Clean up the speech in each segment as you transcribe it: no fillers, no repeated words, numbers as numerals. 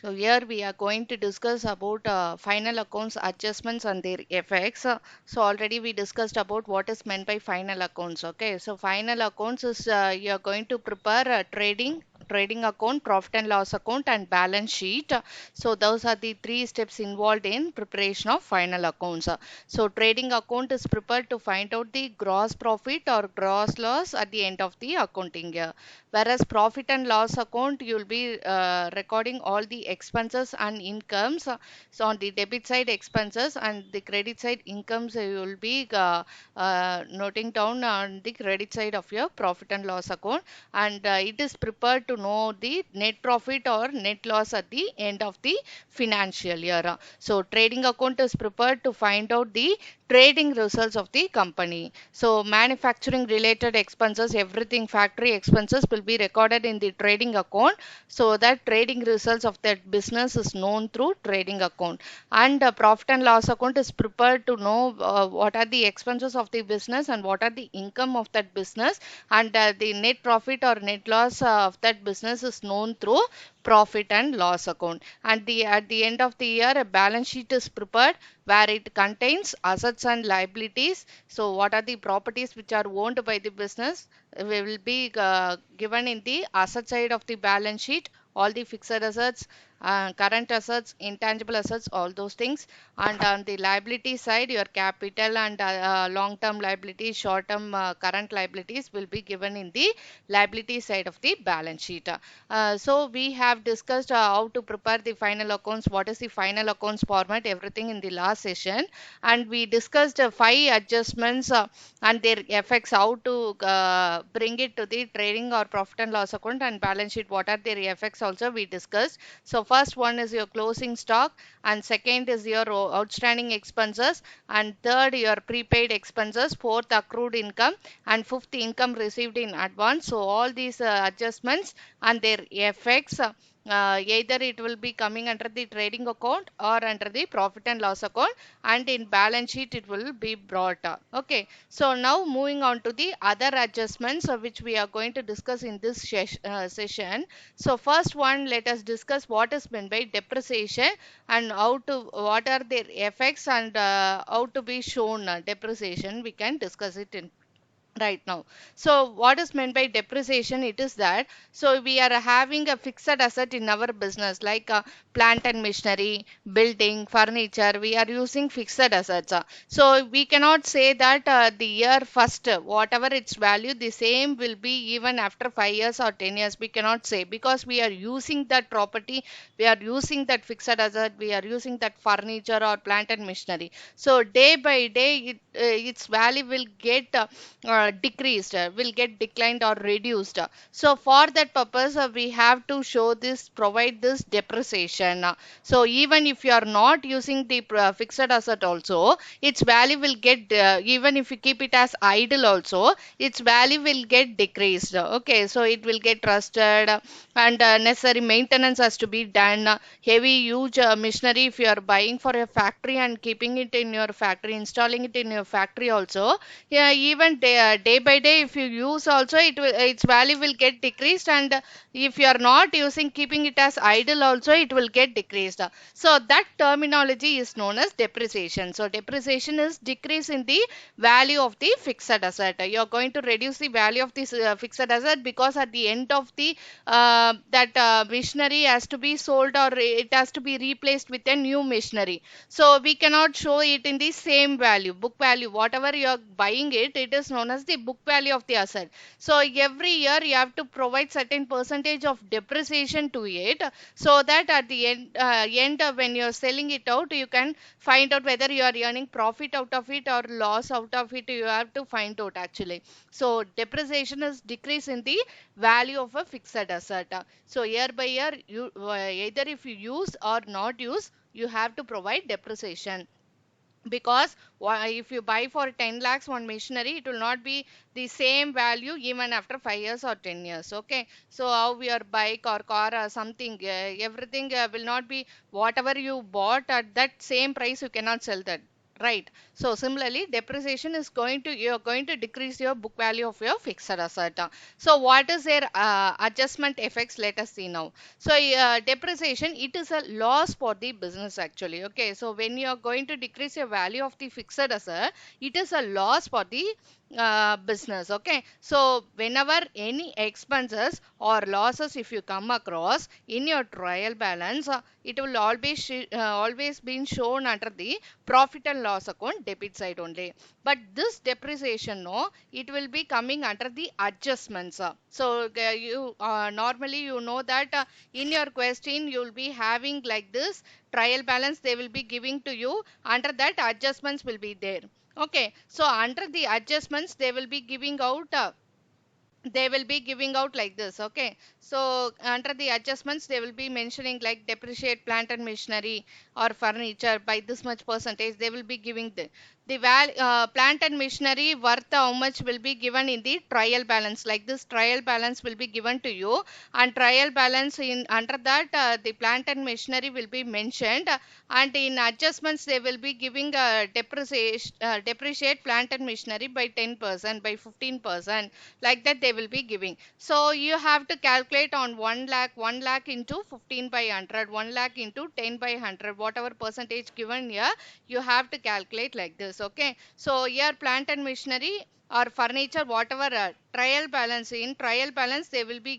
So here we are going to discuss about final accounts adjustments and their effects. So already we discussed about what is meant by final accounts. Okay, so final accounts is you are going to prepare a trading account, profit and loss account, and balance sheet. So those are the three steps involved in preparation of final accounts. So trading account is prepared to find out the gross profit or gross loss at the end of the accounting year. Whereas profit and loss account, you will be recording all the expenses and incomes. So on the debit side expenses and the credit side incomes, you will be noting down on the credit side of your profit and loss account. And it is prepared to know the net profit or net loss at the end of the financial year. So trading account is prepared to find out the trading results of the company. So manufacturing related expenses, everything factory expenses will be recorded in the trading account, so that trading results of that business is known through trading account. And profit and loss account is prepared to know what are the expenses of the business and what are the income of that business, and the net profit or net loss of that business is known through profit and loss account. And at the end of the year a balance sheet is prepared where it contains assets and liabilities. So what are the properties which are owned by the business will be given in the asset side of the balance sheet, all the fixed assets, current assets, intangible assets, all those things. And on the liability side, your capital and long term liabilities, short term current liabilities will be given in the liability side of the balance sheet. So we have discussed how to prepare the final accounts, what is the final accounts format, everything in the last session. And we discussed 5 adjustments and their effects, how to bring it to the trading or profit and loss account and balance sheet, what are their effects also we discussed. So first one is your closing stock, and second is your outstanding expenses, and third your prepaid expenses, fourth accrued income, and fifth income received in advance. So all these adjustments and their effects, either it will be coming under the trading account or under the profit and loss account, and in balance sheet it will be brought. Okay, so now moving on to the other adjustments which we are going to discuss in this session. So first one, let us discuss what is meant by depreciation and how to, what are their effects, and how to be shown depreciation. We can discuss it in right now. So what is meant by depreciation? It is that, so we are having a fixed asset in our business like plant and machinery, building, furniture, we are using fixed assets. So we cannot say that the year first whatever its value the same will be even after 5 years or 10 years, we cannot say, because we are using that property, we are using that fixed asset, we are using that furniture or plant and machinery. So day by day its value will get decreased, will get declined or reduced. So for that purpose, we have to show this, provide this depreciation. So even if you are not using the fixed asset also, its value will get, even if you keep it as idle also, its value will get decreased. Okay, so it will get rusted, and necessary maintenance has to be done. Heavy huge machinery, if you are buying for a factory and keeping it in your factory, installing it in your factory also, yeah, even day by day if you use also, it will, its value will get decreased. And if you are not using, keeping it as idle also, it will get decreased. So that terminology is known as depreciation. So depreciation is decrease in the value of the fixed asset. You are going to reduce the value of this fixed asset, because at the end of the that machinery has to be sold, or it has to be replaced with a new machinery. So we cannot show it in the same value, book value, whatever you are buying it, it is known as the book value of the asset. So every year you have to provide certain percentage of depreciation to it, so that at the end when you are selling it out, you can find out whether you are earning profit out of it or loss out of it, you have to find out actually. So depreciation is decrease in the value of a fixed asset. So year by year, you either if you use or not use, you have to provide depreciation. Because if you buy for 10 lakhs one machinery, it will not be the same value even after 5 years or 10 years. Okay, so how your bike or car or something, everything will not be, whatever you bought at that same price you cannot sell that, right? So similarly, depreciation is you're going to decrease your book value of your fixed asset. So what is their adjustment effects? Let us see now. So depreciation, it is a loss for the business actually. Okay, so when you are going to decrease your value of the fixed asset, it is a loss for the business. Okay, so whenever any expenses or losses if you come across in your trial balance, it will always been shown under the profit and loss account debit side only. But this depreciation, no, it will be coming under the adjustments. So you normally you know that in your question you will be having like this trial balance, they will be giving to you, under that adjustments will be there. Okay, so under the adjustments they will be giving out like this. Okay, so under the adjustments they will be mentioning like depreciate plant and machinery or furniture by this much percentage, they will be giving the plant and machinery worth how much will be given in the trial balance. Like this trial balance will be given to you, and trial balance in under that the plant and machinery will be mentioned, and in adjustments they will be giving depreciate plant and machinery by 10%, by 15%, like that they will be giving. So you have to calculate on 1 lakh into 15 by 100, 1 lakh into 10 by 100, whatever percentage given here, you have to calculate like this. Okay, so here plant and machinery or furniture, whatever trial balance they will be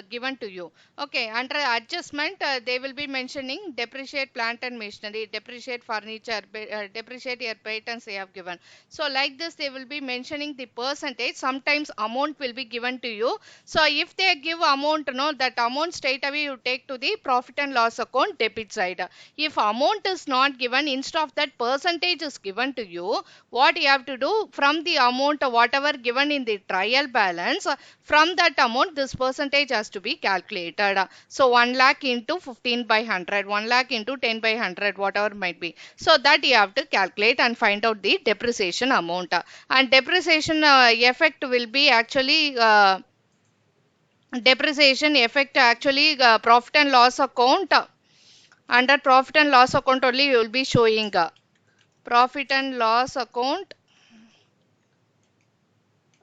given to you. Okay, under adjustment they will be mentioning depreciate plant and machinery, depreciate furniture, depreciate your patents they have given. So like this they will be mentioning the percentage, sometimes amount will be given to you. So if they give amount, no, that amount straight away you take to the profit and loss account debit side. If amount is not given, instead of that percentage is given to you, what you have to do, from the amount whatever given in the trial balance, from that amount this percentage has to be calculated. So 1 lakh into 15 by 100, 1 lakh into 10 by 100, whatever might be, so that you have to calculate and find out the depreciation amount. And depreciation effect will be actually depreciation effect actually profit and loss account. Under profit and loss account only you will be showing profit and loss account.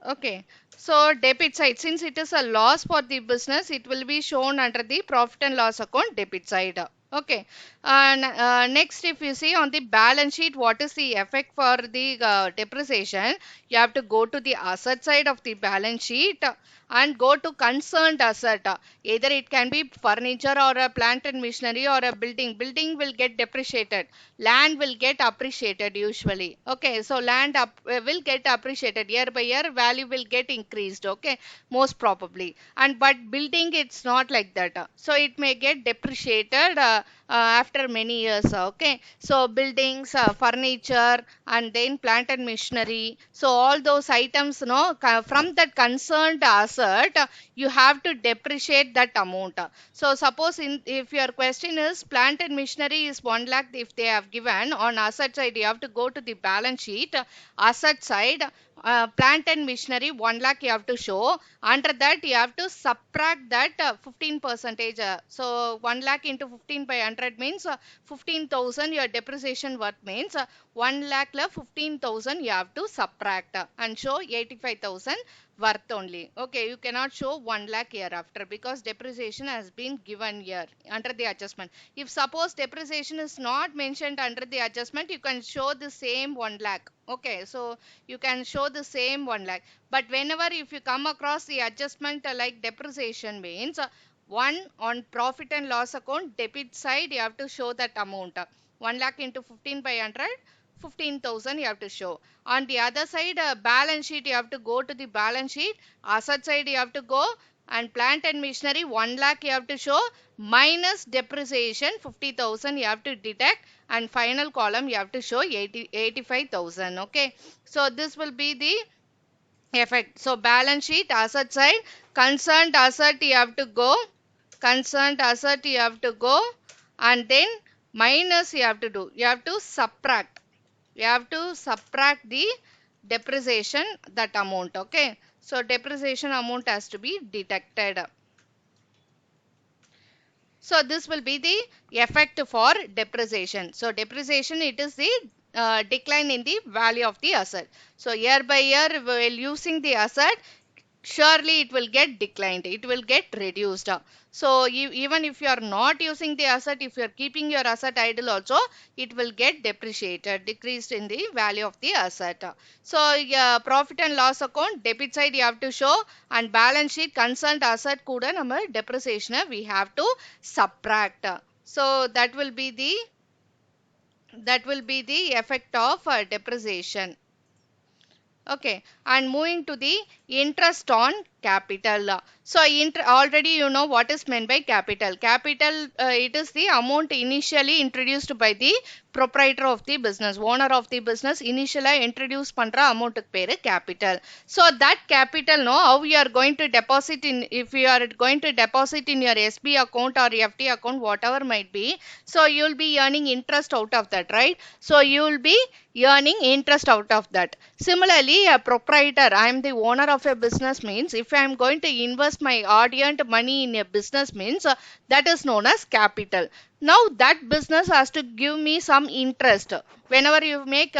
Okay, so debit side, since it is a loss for the business, it will be shown under the profit and loss account debit side. Okay, and next, if you see on the balance sheet, what is the effect for the depreciation? You have to go to the asset side of the balance sheet and go to concerned asset. Either it can be furniture or a plant and machinery or a building. Building will get depreciated. Land will get appreciated usually. Okay, so will get appreciated year by year. Value will get increased. Okay, most probably. And but building, it's not like that. So it may get depreciated after many years. Okay, so buildings, furniture, and then plant and machinery. So all those items, no, from that concerned asset, you have to depreciate that amount. So suppose if your question is plant and machinery is 1 lakh, if they have given on asset side, you have to go to the balance sheet, asset side, plant and machinery 1 lakh you have to show. Under that you have to subtract that 15 percentage. So 1 lakh into 15 by 100 means 15,000 your depreciation worth means 1 lakh la 15,000 you have to subtract and show 85,000 worth only. Okay, you cannot show 1 lakh hereafter because depreciation has been given here under the adjustment. If suppose depreciation is not mentioned under the adjustment, you can show the same 1 lakh. Okay, so you can show the same 1 lakh. But whenever if you come across the adjustment like depreciation means one on profit and loss account debit side, you have to show that amount. 1 lakh into 15 by 100, 15,000 you have to show. On the other side, balance sheet, you have to go to the balance sheet. Asset side, you have to go, and plant and machinery 1 lakh you have to show, minus depreciation 50,000 you have to deduct, and final column you have to show 85,000. Okay, so this will be the effect. So balance sheet, asset side, concerned asset you have to go, concerned asset you have to go, and then minus you have to do, you have to subtract, you have to subtract the depreciation, that amount. Okay, so depreciation amount has to be deducted. So this will be the effect for depreciation. So depreciation, it is the decline in the value of the asset. So year by year, while using the asset, surely it will get declined, it will get reduced. So even if you are not using the asset, if you are keeping your asset idle also, it will get depreciated, decreased in the value of the asset. So yeah, profit and loss account debit side you have to show, and balance sheet concerned asset kuda nama depreciation we have to subtract. So that will be the effect of depreciation. Okay, and moving to the interest on capital. So, already you know what is meant by capital. Capital, it is the amount initially introduced by the proprietor of the business, owner of the business. Initially introduce பண்ற amount பேரு capital. So, that capital, no, how you are going to deposit in, if you are going to deposit in your SB account or FD account, whatever might be. So, you will be earning interest out of that, right? So, you will be earning interest out of that. Similarly, a proprietor, I am the owner of a business means, if I am going to invest my hard earned money in a business means, that is known as capital. Now that business has to give me some interest. Whenever you make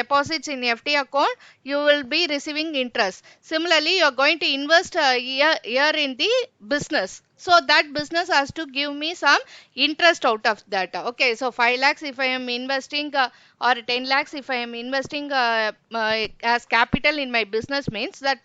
deposits in FD account, you will be receiving interest. Similarly, you are going to invest here in the business. So that business has to give me some interest out of that. Okay, so 5 lakhs if I am investing or 10 lakhs if I am investing as capital in my business means that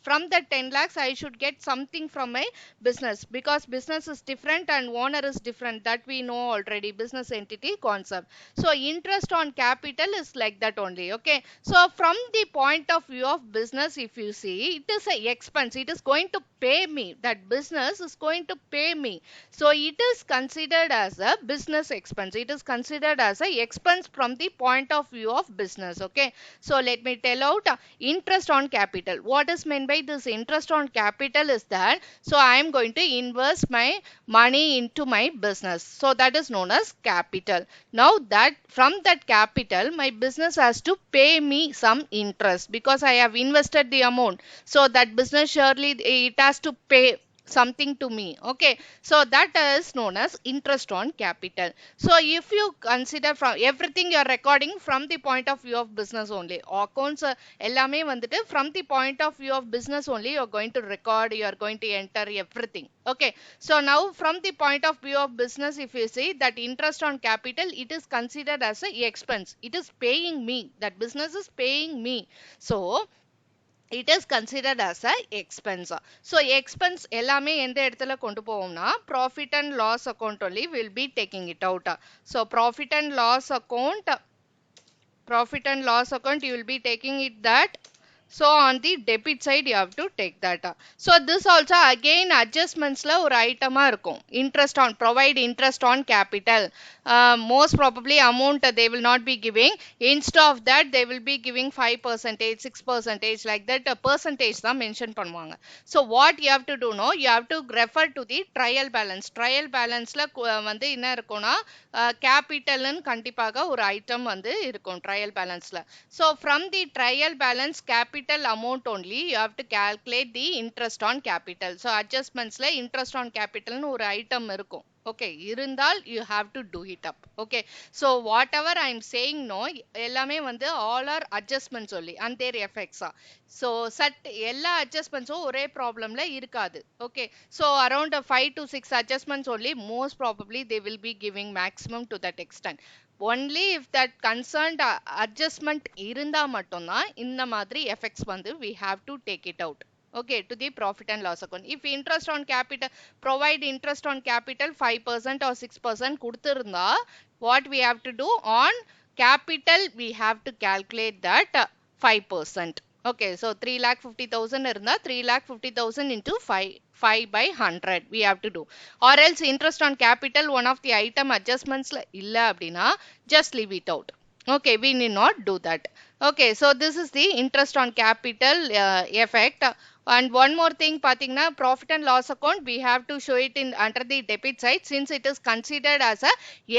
from that 10 lakhs I should get something from my business, because business is different and owner is different, that we know already, business entity concept. So interest on capital is like that only. Okay, so from the point of view of business, if you see, it is a expense, it is going to pay me, that business is going to pay me. So it is considered as a business expense, it is considered as a expense from the point of view of business. Okay, so let me tell out interest on capital. What is meant by this interest on capital is that, so I am going to invest my money into my business, so that is known as capital. Now that from that capital my business has to pay me some interest, because I have invested the amount, so that business surely it has to pay something to me. Okay, so that is known as interest on capital. So if you consider from everything, you are recording from the point of view of business only. Accounts எல்லாமே வந்துட்டு from the point of view of business only you are going to record, you are going to enter everything. Okay, so now from the point of view of business, if you see that interest on capital, it is considered as a expense, it is paying me, that business is paying me. So it is considered as a expense. So expense எல்லாமே எந்த இடத்துல கொண்டு போவோம்னா profit and loss account only will be taking it out. So profit and loss account you will be taking it that. So on the debit side you have to take that. So this also again adjustments la ஒரு item இருக்கும். Interest on, provide interest on capital. Most probably amount they will not be giving. Instead of that they will be giving 5%, 6% like that percentage தான் mention பண்ணுவாங்க. So what you have to do no, you have to refer to the trial balance. Trial balance ல வந்து என்ன இருக்கும்னா capital ன்னு கண்டிப்பாக ஒரு item வந்து இருக்கும் trial balance ல. So from the trial balance capital amount only you have to calculate the interest on capital. So adjustments la interest on capital nu ஒரு item இருக்கும். Okay, இருந்தால் you have to do it up. Okay, so whatever I am saying no, எல்லாமே வந்து all are adjustments only and their effects. So எல்லா adjustments ஒரே problem ல இருக்காது. Okay, so around 5 to 6 adjustments only most probably they will be giving maximum to that extent. Only if that concerned adjustment இருந்தா மட்டும்தான் இந்த மாதிரி effects வந்து we have to take it out. Okay, to the profit and loss account. If interest on capital, provide interest on capital 5% or 6% கொடுத்திருந்தா, what we have to do on capital, we have to calculate that 5%. Okay, so 3,50,000 இருந்தா 3,50,000 into 5 by 100 we have to do. Or else interest on capital one of the item adjustments இல்ல அப்படின்னா just leave it out. Okay, we need not do that. Okay, so this is the interest on capital effect. And one more thing பாத்தீங்கன்னா profit and loss account we have to show it in under the debit side, since it is considered as a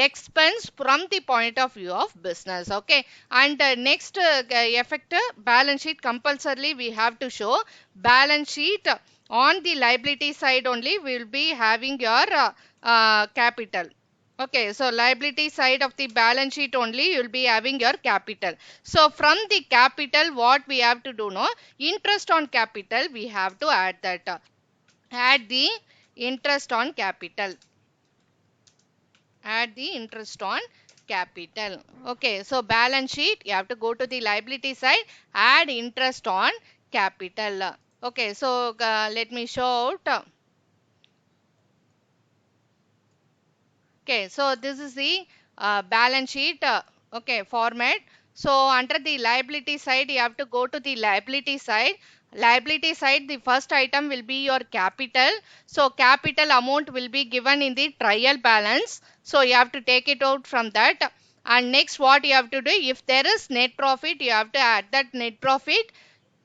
expense from the point of view of business. Okay, and next effect balance sheet, compulsorily we have to show balance sheet. On the liability side only we will be having your capital. Okay, so liability side of the balance sheet only you will be having your capital. So from the capital what we have to do, no, interest on capital we have to add that. Add the interest on capital. Add the interest on capital. Okay, so balance sheet you have to go to the liability side, add interest on capital. Okay, so let me show out. Okay, so this is the balance sheet, okay, format. So under the liability side, you have to go to the liability side. Liability side, the first item will be your capital. So capital amount will be given in the trial balance. So you have to take it out from that. And next what you have to do, if there is net profit, you have to add that net profit.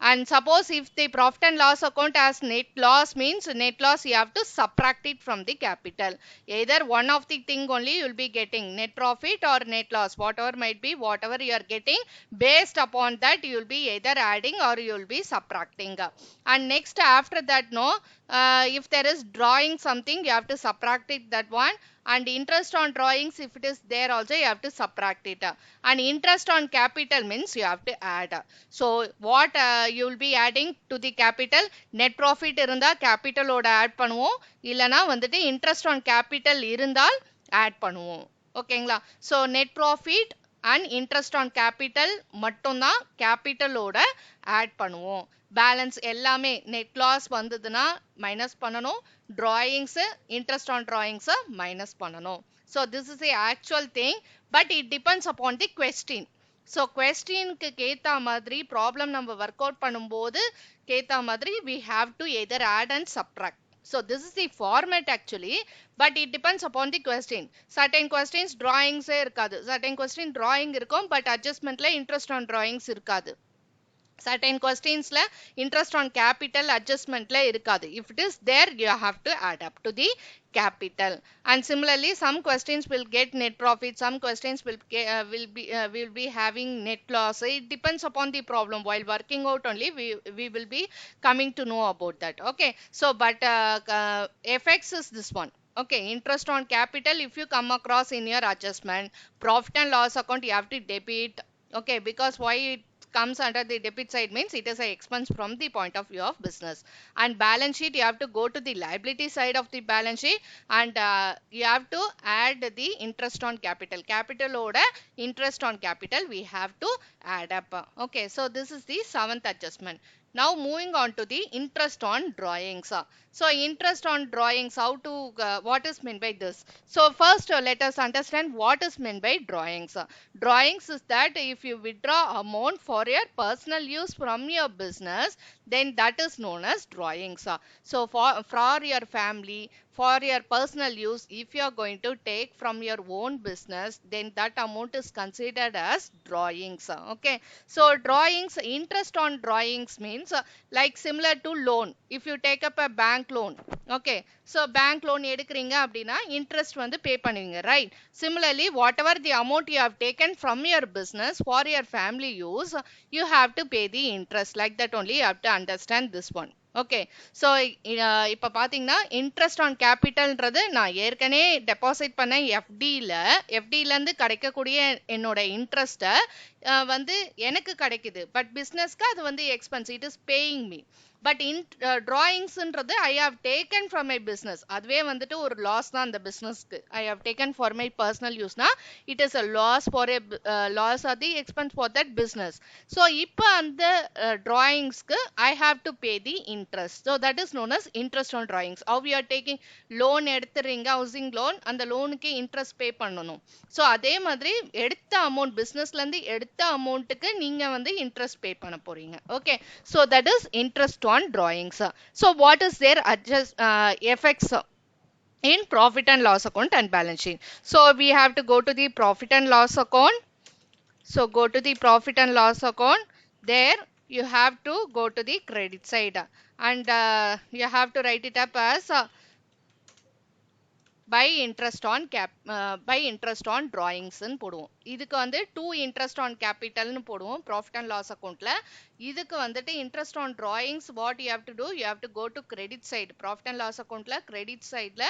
And suppose if the profit and loss account has net loss, means net loss you have to subtract it from the capital. Either one of the thing only you will be getting, net profit or net loss, whatever might be, whatever you are getting, based upon that you will be either adding or you will be subtracting. And next after that, no, if there is drawing something, you have to subtract it, that one. And interest on drawings, if it is there also, you have to subtract it. And interest on capital means you have to add. So what you will be adding to the capital, net profit இருந்தா capital ஓட add பண்ணுவோம், இல்லனா வந்துட்டு interest on capital இருந்தால் add பண்ணுவோம். ஓகேங்களா? So net profit and interest on capital மட்டும்தான் capital ஓட add பண்ணுவோம். பேலன்ஸ் எல்லாமே நெட் லாஸ் வந்ததுன்னா மைனஸ் பண்ணணும், drawings interest on drawings minus பண்ணணும். So this is the actual thing, but it depends upon the question. So questionக்கு கேத்த மாதிரி problem நம்ம work out பண்ணும்போது கேத்த மாதிரி we have to either add and subtract. So this is the format actually, but it depends upon the question. Certain questions drawings இருக்காது, certain question drawing இருக்கும், but adjustmentல interest on drawings இருக்காது. Certain questions la interest on capital adjustment la irukadu. If it is there, you have to add up to the capital. And similarly some questions will get net profit, some questions will be having net loss. It depends upon the problem. While working out only we will be coming to know about that. Okay, so but FX is this one. Okay, interest on capital, if you come across in your adjustment, profit and loss account you have to debit. Okay, because why it comes under the debit side means it is a expense from the point of view of business. And balance sheet, you have to go to the liability side of the balance sheet, and you have to add the interest on capital. Capital order interest on capital we have to add up. Okay, so this is the seventh adjustment. Now moving on to the interest on drawings. So interest on drawings, how to what is meant by this? So first let us understand what is meant by drawings. Drawings is that if you withdraw amount for your personal use from your business, then that is known as drawings. So for your family, for your personal use, if you are going to take from your own business, then that amount is considered as drawings. Okay, so drawings, interest on drawings means like similar to loan. If you take up a bank loan, okay, so bank loan எடுக்கிறீங்க அப்படின்னா interest வந்து pay பண்ணுவீங்க, right? Similarly, whatever the amount you have taken from your business for your family use, you have to pay the interest. Like that only you have to understand this one. Okay, so இப்போ பார்த்தீங்கன்னா interest on கேபிட்டல்ன்றது நான் ஏற்கனவே deposit பண்ண எஃப்டியிலேருந்து கிடைக்கக்கூடிய என்னோட இன்ட்ரெஸ்ட்டை வந்து எனக்கு கிடைக்குது. பட் பிஸ்னஸ்க்கு அது வந்து expense, it is paying me. But drawings-ன்றது I have taken from my business, அதுவே வந்துட்டு ஒரு லாஸ் தான் அந்த பிஸ்னஸ்க்கு. I have taken for my personal யூஸ்னா it is a loss for a loss or the expense for that business. So இப்போ அந்த drawings-க்கு I have to pay the interest. So that is known as interest on drawings. How you are taking loan எடுத்துறீங்க, housing loan, அந்த லோனுக்கு interest பே பண்ணணும். So அதே மாதிரி எடுத்த அமௌண்ட், பிஸ்னஸ்லேருந்து எடுத்த அமௌண்ட்டுக்கு நீங்கள் வந்து இன்ட்ரெஸ்ட் பே பண்ண போறீங்க. Okay, so that is interest on drawings. So what is their effects in profit and loss account and balance sheet? So we have to go to the profit and loss account. So go to the profit and loss account. There you have to go to the credit side, and you have to write it up as by interest on drawings ன்னு போடுவோம். இதுக்கு வந்து 2 interest on capital ன்னு போடுவோம் profit and loss accountல. இதுக்கு வந்துட்டு interest on drawings what you have to do, you have to go to credit side, profit and loss accountல credit sideல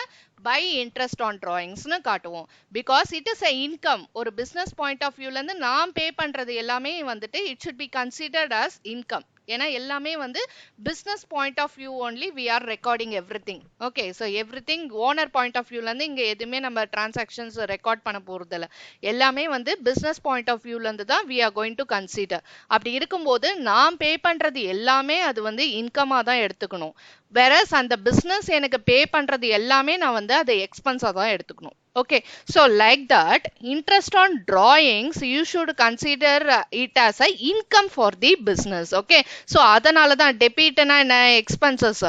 by interest on drawings னு காட்டுவோம். because it is a income. ஒரு business point of viewல இருந்து நாம் pay பண்றது எல்லாமே வந்துட்டு it should be considered as income. ஏன்னா எல்லாமே வந்து business point of view only we are recording everything. okay, so everything owner point of viewல இருந்து இங்க எதுவுமே நம்ம transactions record பண்ண போறது இல்ல. எல்லாமே வந்து business point of viewல இருந்து தான் we are going to consider. அப்படி இருக்கும்போது நாம் பே பண்றது எல்லாமே அது வந்து இன்கமா தான் எடுத்துக்கணும். whereas அந்த business எனக்கு பே பண்றது எல்லாமே நான் வந்து அதை எக்ஸ்பென்ஸா தான் எடுத்துக்கணும். okay, so like that interest on drawings you should consider it as a income for the business. okay, so அதனால தான் debit னா என்ன expenses,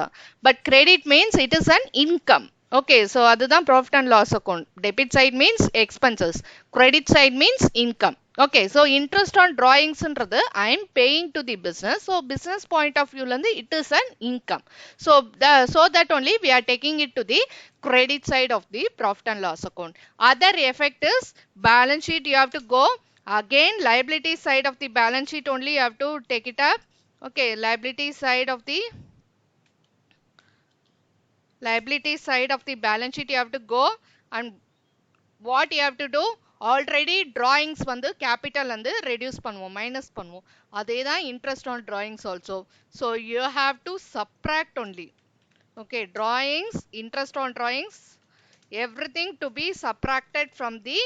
but credit means it is an income. okay, so அதுதான் profit and loss account. debit side means expenses, credit side means income. okay, so interest on drawings ன்றது I am paying to the business, so business point of view லந்து it is an income. so that only we are taking it to the credit side of the profit and loss account. other effect is balance sheet. You have to go again liability side of the balance sheet only you have to take it up. okay, liability side of the balance sheet you have to go, and what you have to do, already drawings வந்து capital வந்து reduce பண்ணுவோம், minus பண்ணுவோம். அதேதான் interest on drawings also. so you have to subtract only. okay, drawings, interest on drawings, everything to be subtracted from the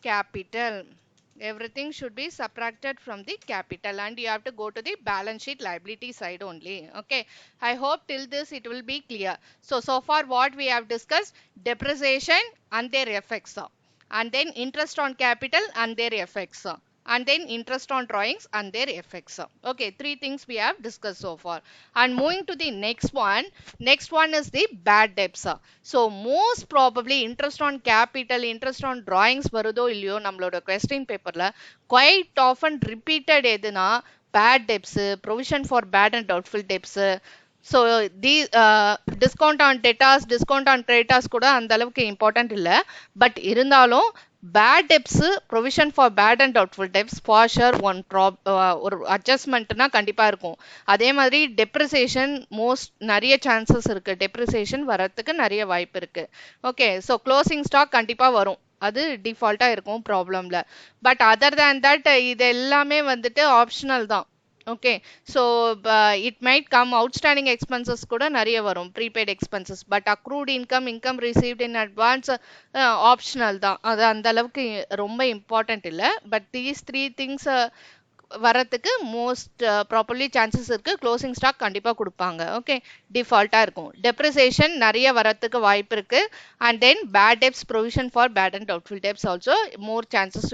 capital. everything should be subtracted from the capital, and you have to go to the balance sheet liability side only. okay, I hope till this it will be clear. so far what we have discussed, depreciation and their effects, and then interest on capital and their effects, and then interest on drawings and their effects. okay, three things we have discussed so far. and moving to the next one is the bad debts. so most probably interest on capital, interest on drawings வருதோ இல்லையோ நம்மளோட question paperல quite often repeated எதுனா bad debts, provision for bad and doubtful debts. so the discount on debtors, discount on creditors கூட அந்த அளவுக்கு important இல்ல, but இருந்தாலும் bad debts, provision for bad and doubtful debts for sure ஒரு adjustmentனா கண்டிப்பா இருக்கும். அதே மாதிரி depreciation most நிறைய chances இருக்கு, depreciation வரதுக்கு நிறைய வாய்ப்பு இருக்கு. okay, so closing stock கண்டிப்பா வரும், அது டிஃபால்ட்டா இருக்கும் ப்ராப்ளம்ல. பட் அதர் தேன் தட் இது எல்லாமே வந்துட்டு ஆப்ஷனல் தான். okay, so it might come outstanding expenses கூட நிறைய வரும், prepaid expenses, but accrued income, income received in advance optional தான், அது அந்த அளவுக்கு ரொம்ப important இல்ல. but these three things வரதுக்கு மோஸ்ட் ப்ராப்பர்லி சான்சஸ் இருக்கு, க்ளோசிங் ஸ்டாக் கண்டிப்பா கொடுப்பாங்க. ஓகே, டிஃபால்ட்டா இருக்கும். டெப்ரிசியேஷன் நிறைய வரதுக்கு வாய்ப்பு இருக்கு, and then bad debts, provision for bad and doubtful debts also more chances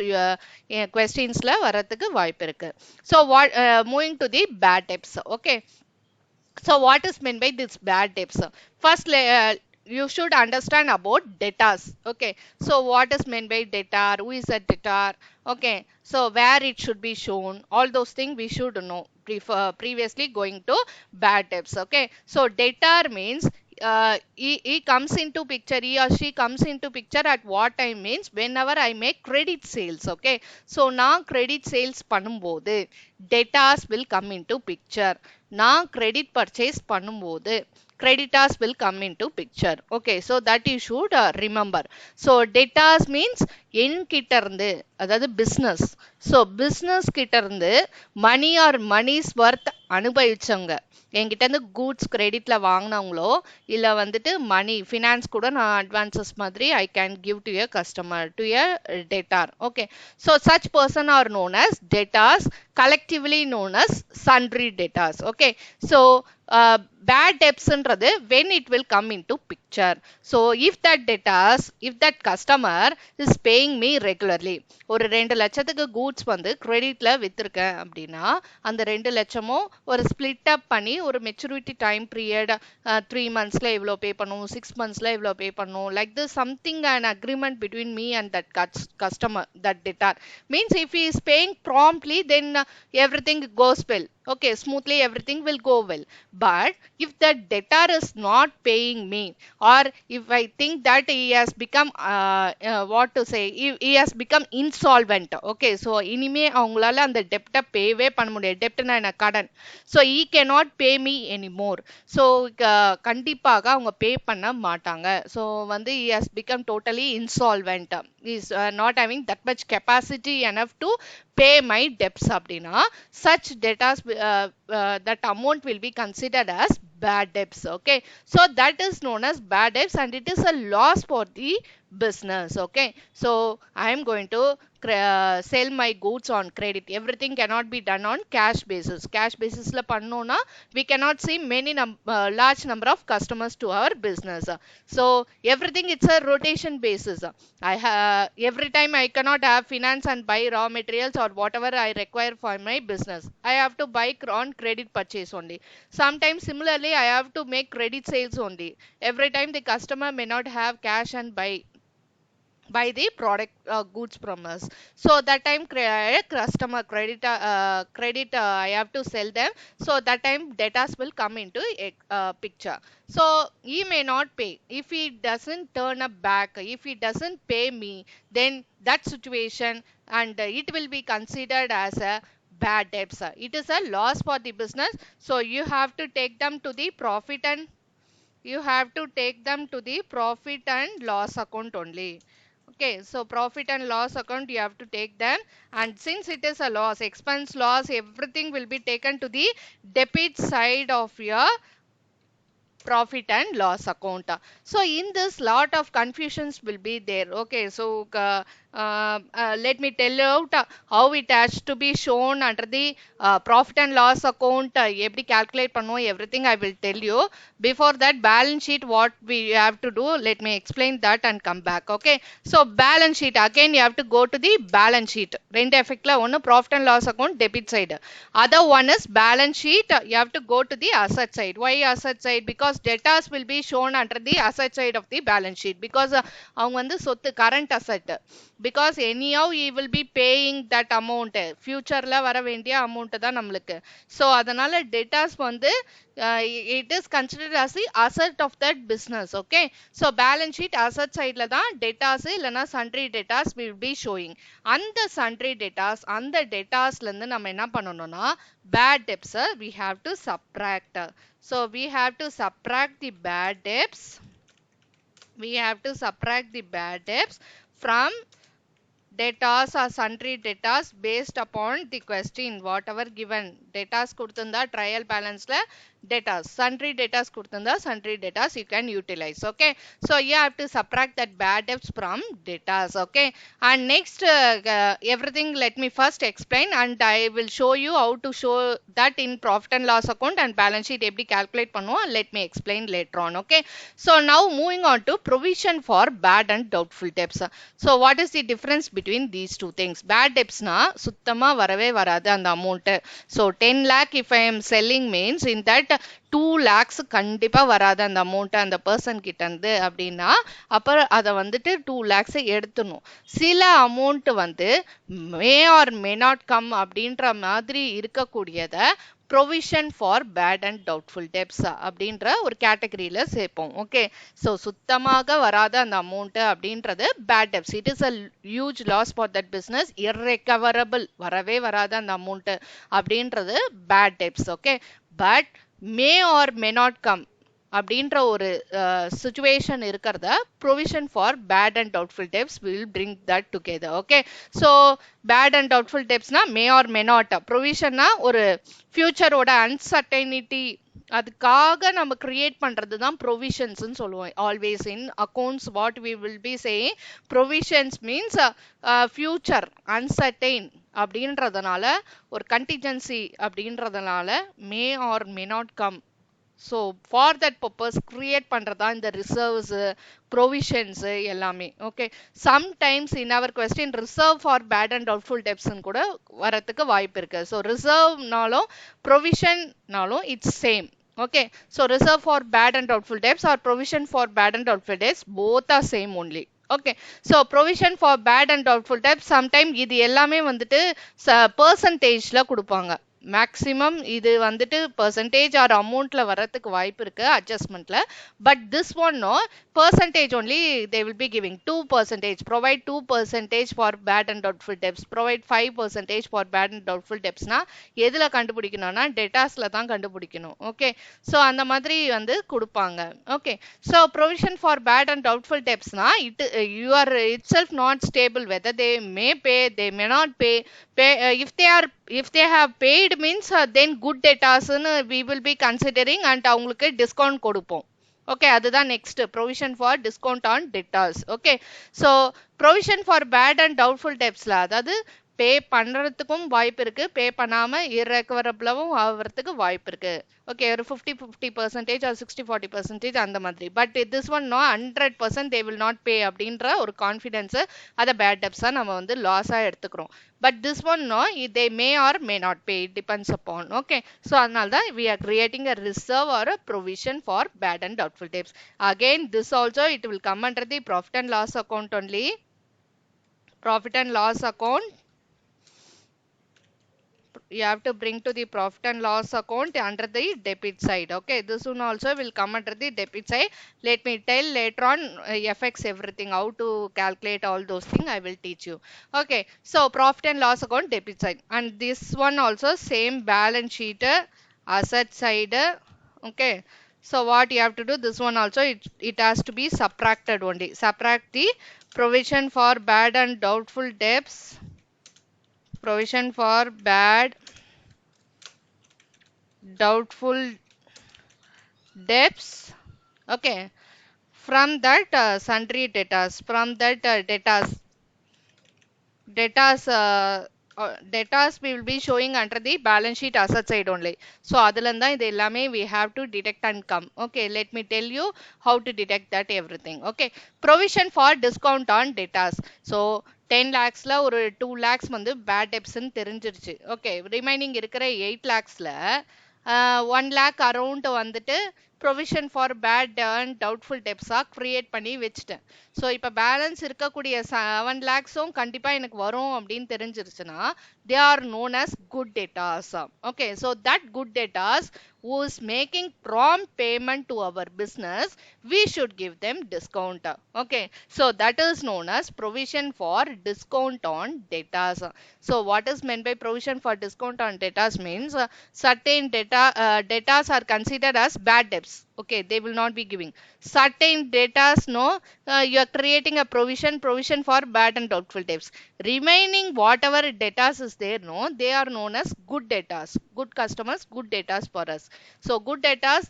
கொஸ்டின்ஸ்ல வரதுக்கு வாய்ப்பு இருக்கு. So what moving to the bad debts. Okay, so what is meant by this bad debts? first you should understand about debtors. okay, so what is meant by debtor, who is a debtor, okay, so where it should be shown, all those things we should know previously going to bad debts. okay, so debtor means he comes into picture, he or she comes into picture at what time means whenever I make credit sales. okay, so நான் credit sales பண்ணும்போது debtors will come into picture. நான் credit purchase பண்ணும்போது creditors will come into picture. okay, so that you should remember. so debtors means என்கிட்ட இருந்து, அதாவது business, so business கிட்ட இருந்து money or money's worth அனுபவிச்சவங்க, என்கிட்ட இருந்து கூட்ஸ் கிரெடிட்ல வாங்கினவங்களோ இல்ல வந்துட்டு மணி ஃபினான்ஸ் கூட நான் அட்வான்சஸ் மாதிரி I can give to a customer, to a debtor. Okay, so such person are known as debtors, collectively known as sundry debtors. okay, so bad debts ன்றது when it will come into picture. so if that debtors, if that customer is paying me regularly, ஒரு 2 லட்சத்துக்கு goods வந்து கிரெடிட்ல வித்திருக்கேன் அப்படின்னா அந்த 2 லட்சமும் ஒரு split அப் பண்ணி ஒரு maturity time period 3 monthsல இவ்வளோ பே பண்ணும், 6 monthsல இவ்வளோ பே பண்ணும், like this something an agreement between me and that customer, that debtor means if he is paying promptly then everything goes well. Okay, smoothly everything will go well. But if the debtor is not paying me, or if I think that he has become what to say, he has become insolvent, okay, so இனிமே அவங்களால அந்த டெப்ட பேவே பண்ண முடியாது. டெப்ட்னா என்ன, கடன். so he cannot pay me anymore. so கண்டிப்பாக அவங்க பே பண்ண மாட்டாங்க. so வந்து he has become totally insolvent. He is not having that much capacity enough to pay my debts அப்படின்னா such debtors that amount will be considered as bad debts. Okay, so that is known as bad debts and it is a loss for the business. Okay, so I am going to sell my goods on credit. Everything cannot be done on cash basis. Cash basis la pannona we cannot see many large number of customers to our business. So everything it's a rotation basis. Every time I cannot have finance and buy raw materials or whatever I require for my business. I have to buy on credit purchase only. Sometimes similarly I have to make credit sales only. Every time the customer may not have cash and buy the product goods from us. So that time customer credit I have to sell them. So that time debtors will come into a picture. So he may not pay. If he doesn't turn up back, if he doesn't pay me, then that situation and it will be considered as a bad debts. It is a loss for the business. So you have to take them to the profit and profit and loss account only. Okay, so profit and loss account you have to take them, and since it is a loss, expense loss, everything will be taken to the debit side of your profit and loss account. So in this lot of confusions will be there. Okay, so let me tell you out how it has to be shown under the profit and loss account. Every calculate pannu, everything I will tell you. Before that, balance sheet what we have to do, let me explain that and come back. Okay, so balance sheet, again you have to go to the balance sheet. Rent effect la one profit and loss account debit side, other one is balance sheet. You have to go to the asset side. Why asset side? Because debtors will be shown under the asset side of the balance sheet, because அவங்க வந்து சொத்து current asset. Because anyhow he will be paying that amount, futureல வர வேண்டிய amount தான் நம்மளுக்கு. so அதனால debtors வந்து it is considered as the asset of that business. Okay, so balance sheet asset side la தான் debtors இல்லனா sundry debtors will be showing. அந்த sundry debtors, அந்த debtorsல இருந்து நம்ம என்ன பண்ணனும்னா bad debts we have to subtract. so we have to subtract the bad debts. We have to subtract the bad debts from debtors or sundry debtors based upon the question whatever given. debtors கொடுத்திருந்தா trial balance la debtors, sundry debtors கொடுத்திருந்தா sundry debtors you can utilize. Okay, so you have to subtract that bad debts from debtors. Okay, and next everything let me first explain and I will show you how to show that in profit and loss account and balance sheet எப்படி calculate பண்ணுவோம். let me explain later on. Okay, so now moving on to provision for bad and doubtful debts. so what is the difference between these two things? bad debts na சுத்தமா வரவே வராது அந்த amount. so 10 lakh if I am selling means in that 2 lakhs கண்டிப்பா வராது அந்த amount அந்த person கிட்ட இருந்து அப்படின்னா அப்புறம் அதை வந்துட்டு 2 lakhs எடுத்துணும். சில amount வந்து may or may not come அப்படின்ற மாதிரி இருக்கக்கூடியத provision for bad and doubtful debts அப்படின்ற ஒரு கேட்டகரியில சேர்ப்போம். ஓகே, ஸோ சுத்தமாக வராத அந்த அமௌண்ட் அப்படின்றது bad debts. it is a huge loss for that business, irrecoverable, வரவே வராத அந்த அமௌண்ட் அப்படின்றது bad debts. Okay, but may or may not come அப்படின்ற ஒரு situation இருக்கிறத provision for bad and doubtful debts will bring that together. okay, so bad and doubtful debts na may or may not, provision na ஒரு future ஓட uncertainty அதுக்காக நம்ம create பண்றது தான் provisions ன்னு சொல்லுவோம். always in accounts what we will be saying provisions means future uncertain அப்படின்றதுனால ஒரு contingency அப்படின்றதுனால may or may not come. so for that purpose create பண்றதா இந்த reserves, provisions எல்லாமே. okay, sometimes in our question reserve for bad and doubtful debts ன்னு கூட வரதுக்கு வாய்ப்பு இருக்கு. so reserve நாலும் provision நாலும் it's same. okay, so reserve for bad and doubtful debts or provision for bad and doubtful debts both are same only. okay, so provision for bad and doubtful debts sometime இது எல்லாமே வந்துட்டு percentageல கொடுப்பாங்க. maximum இது வந்துட்டு percentage or amountல வரதுக்கு வாய்ப்பு இருக்கு adjustmentல. But this one no percentage only they will be giving 2%. Provide 2% for bad and doubtful debts. Provide 5% for bad and doubtful debts னா எதுல கண்டுபிடிக்கணும்னா டேட்டாஸ்ல தான் கண்டுபிடிக்கணும். ஓகே, ஸோ அந்த மாதிரி வந்து கொடுப்பாங்க. Okay, so provision for bad and doubtful டெப்ஸ்னா you are itself not stable whether they may pay, they may not pay if they have paid means then good debtors we will be considering and அவங்களுக்கு discount கொடுப்போம். Okay, அதுதான் next provision for discount on debtors. Okay, so provision for bad and doubtful டெப்ஸ்ல அதாவது pay பண்றதுக்கும் வாய்ப்பு இருக்கு, பே பண்ணாம irrecoverable ஆகிறதுக்கு வாய்ப்பு இருக்கு. ஓகே, ஒரு 50-50% or 60-40% அந்த மாதிரி. But this one no 100% they will not pay அப்படின்ற ஒரு கான்ஃபிடன்ஸ் அதை பேட் டெப்ஸா நம்ம வந்து லாஸா எடுத்துக்கிறோம். But this one no they may or may not pay, it depends upon. Okay, so அதனால தான் we are creating a reserve or a provision for bad and doubtful debts. Again this also it will come under the profit and loss account only. Profit and loss account you have to bring to the profit and loss account under the debit side. Okay, this one also will come under the debit side. Let me tell later on affects everything, how to calculate all those things I will teach you. Okay, so profit and loss account debit side, and this one also same balance sheet asset side. Okay, so what you have to do, this one also it has to be subtracted only. Subtract the provision for bad and doubtful debts, provision for bad doubtful debts. Okay, from that sundry debtors, from that debtors we will be showing under the balance sheet asset side only. So adulanda idu ellame we have to detect and come. Okay, let me tell you how to detect that everything. Okay, provision for discount on debtors. So 10 lakhsல ஒரு 2 lakhs வந்து bad debts ன்னு தெரிஞ்சிருச்சு. Okay, remaining இருக்கிற 8 lakhsல 1 lakh around வந்துட்டு provision for bad and doubtful டெப்ஸாக create பண்ணி வச்சுட்டேன். ஸோ இப்போ பேலன்ஸ் இருக்கக்கூடிய 7 lakhஸும் கண்டிப்பாக எனக்கு வரும் அப்படின்னு தெரிஞ்சிருச்சுன்னா they are known as good debtors. Okay, so that good debtors who is making prompt payment to our business, we should give them discount. Okay, so that is known as provision for discount on debtors. So what is meant by provision for discount on debtors means certain debtors are considered as bad debts. Okay, they will not be giving certain debtors. No, you are creating a provision for bad and doubtful debts. Remaining whatever debtors is there, no, they are known as good debtors, good customers, good debtors for us. So good debtors,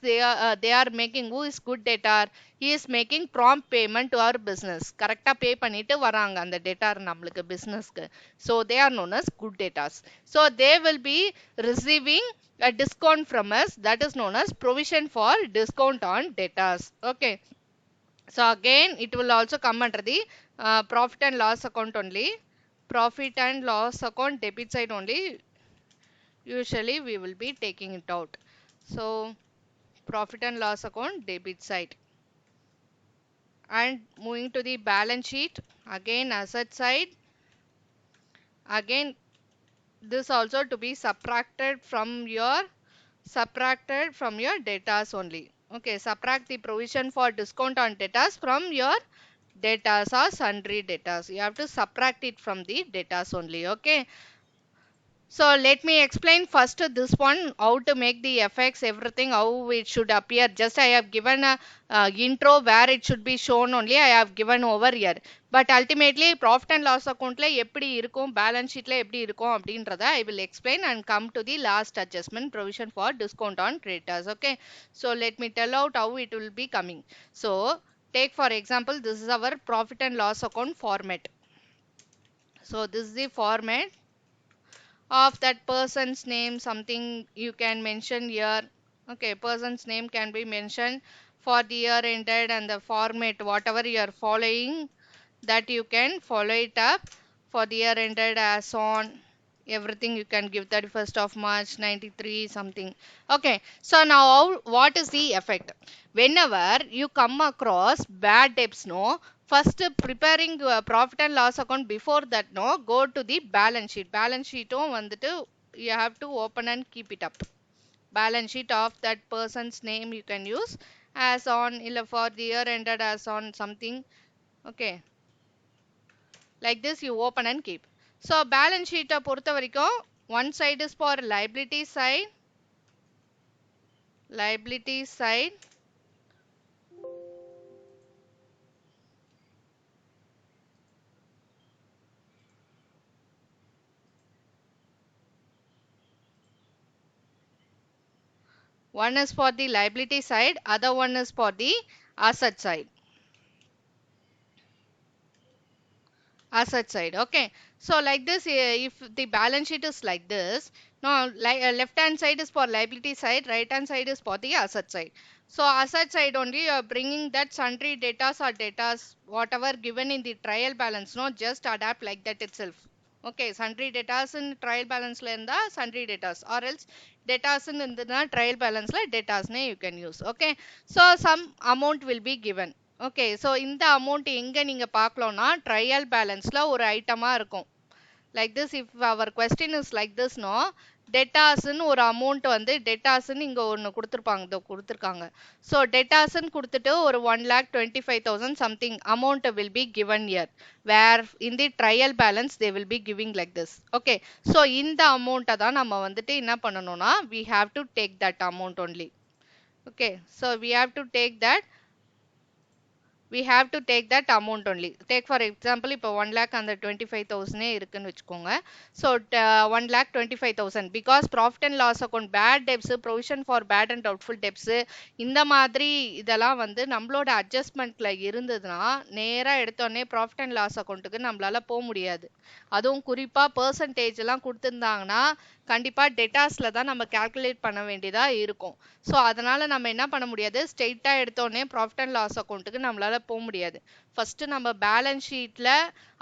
they are making, who is good debtor, he is making prompt payment to our business. Correcta pay பண்ணிட்டு வராங்க அந்த debtor நம்மளுக்கு businessக்கு. So they are known as good debtors. So they will be receiving a discount from us, that is known as provision for discount on debtors. Okay, so again it will also come under the profit and loss account only. Profit and loss account debit side only usually we will be taking it out. So profit and loss account debit side, and moving to the balance sheet, again asset side, again this also to be subtracted from your debtors only. Okay, subtract the provision for discount on debtors from your debtors or sundry debtors. You have to subtract it from the debtors only. Okay, so let me explain first this one, how to make the effects, everything, how it should appear. Just I have given a intro where it should be shown only, I have given over here. But ultimately profit and loss account la எப்படி இருக்கும், balance sheet la எப்படி இருக்கும் அப்படின்றத I will explain and come to the last adjustment, provision for discount on creditors. Okay, so let me tell out how it will be coming. So take for example, this is our profit and loss account format. So this is the format of that person's name, something you can mention here. Okay, person's name can be mentioned for the year ended, and the format whatever you are following, that you can follow it up for the year ended as on everything. You can give 31st of March 93 something. Okay, so now what is the effect whenever you come across bad debts? No, first preparing profit and loss account, before that no, go to the balance sheet. Balance sheet வந்துட்டு you have to open and keep it up. Balance sheet of that person's name you can use as on illa for the year ended as on something. Okay, like this you open and keep. So balance sheet பொறுத்த வரைக்கும் one side is for liability side. One is for the liability side, other one is for the asset side. Asset side. Okay, so like this, if the balance sheet is like this, now left hand side is for liability side, right hand side is for the asset side. So asset side only you are bringing that sundry datas or datas whatever given in the trial balance, no, just adapt like that itself. Okay, sundry datas in trial balance la irundha sundry datas, or else datas in the trial balance la datas ne you can use. Okay, so some amount will be given. Okay, so இந்த amount எங்கே நீங்கள் பார்க்கலாம்னா trial பேலன்ஸில் ஒரு ஐட்டமாக இருக்கும். Like this, if our question is like this no, டெட்டாஸ்ன்னு ஒரு அமௌண்ட் வந்து டெட்டாஸ்ன்னு இங்கே ஒன்று கொடுத்துருப்பாங்க, இதோ கொடுத்துருக்காங்க. ஸோ டெட்டாஸ்ன்னு கொடுத்துட்டு ஒரு 1,25,000 something amount will be given year, where in the trial balance they will be giving like this. Okay, so இந்த அமௌண்ட்டை தான் நம்ம வந்துட்டு என்ன பண்ணணும்னா we have to take that amount only. Okay, so we have to take that amount only. Take for example, இப்போ 1 lakh அந்த 25,000 இருக்குன்னு வச்சுக்கோங்க. So 1,25,000 because profit and loss account, bad debts, provision for bad and doubtful debts, இந்த மாதிரி இதெல்லாம் வந்து நம்மளோட அட்ஜஸ்ட்மெண்ட்ல இருந்ததுன்னா நேராக எடுத்தோடனே ப்ராஃபிட் அண்ட் லாஸ் அக்கௌண்ட்டுக்கு நம்மளால போக முடியாது. அதுவும் குறிப்பாக பர்சன்டேஜ் எல்லாம் கொடுத்துருந்தாங்கன்னா கண்டிப்பாக டெட்டாஸில் தான் நம்ம கால்குலேட் பண்ண வேண்டியதாக இருக்கும். ஸோ அதனால் நம்ம என்ன பண்ண முடியாது, ஸ்ட்ரெயிட்டாக எடுத்தோடனே ப்ராஃபிட் அண்ட் லாஸ் அக்கௌண்ட்டுக்கு நம்மளால் போக முடியாது. ஃபஸ்ட்டு நம்ம பேலன்ஸ் ஷீட்டில்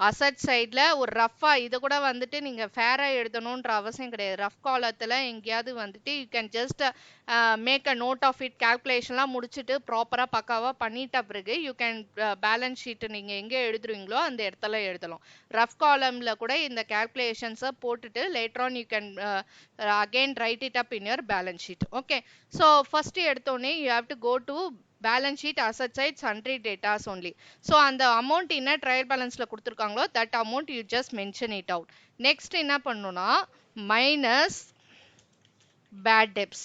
அசட் சைடில் ஒரு ரஃப்பாக, இதை கூட வந்துட்டு நீங்கள் ஃபேராக எழுதணுன்ற அவசியம் கிடையாது. ரஃப் காலத்தில் எங்கேயாவது வந்துட்டு you can just make a note of it, கால்குலேஷன்லாம் முடிச்சுட்டு ப்ராப்பராக பக்காவாக பண்ணிட்ட பிறகு யூ கேன் பேலன்ஸ் ஷீட்டு நீங்கள் எங்கே எழுதுறீங்களோ அந்த இடத்துல எழுதலாம். ரஃப் காலமில் கூட இந்த கால்குலேஷன்ஸை போட்டுட்டு later on you can again write it up in your balance sheet. Okay, so first எடுத்தோடனே you have to go to balance sheet, asset side, sundry datas only. So அந்த amount என்ன trial balanceல கொடுத்துருக்காங்களோ that amount you just mention it out. Next என்ன பண்ணணும்னா minus bad debts.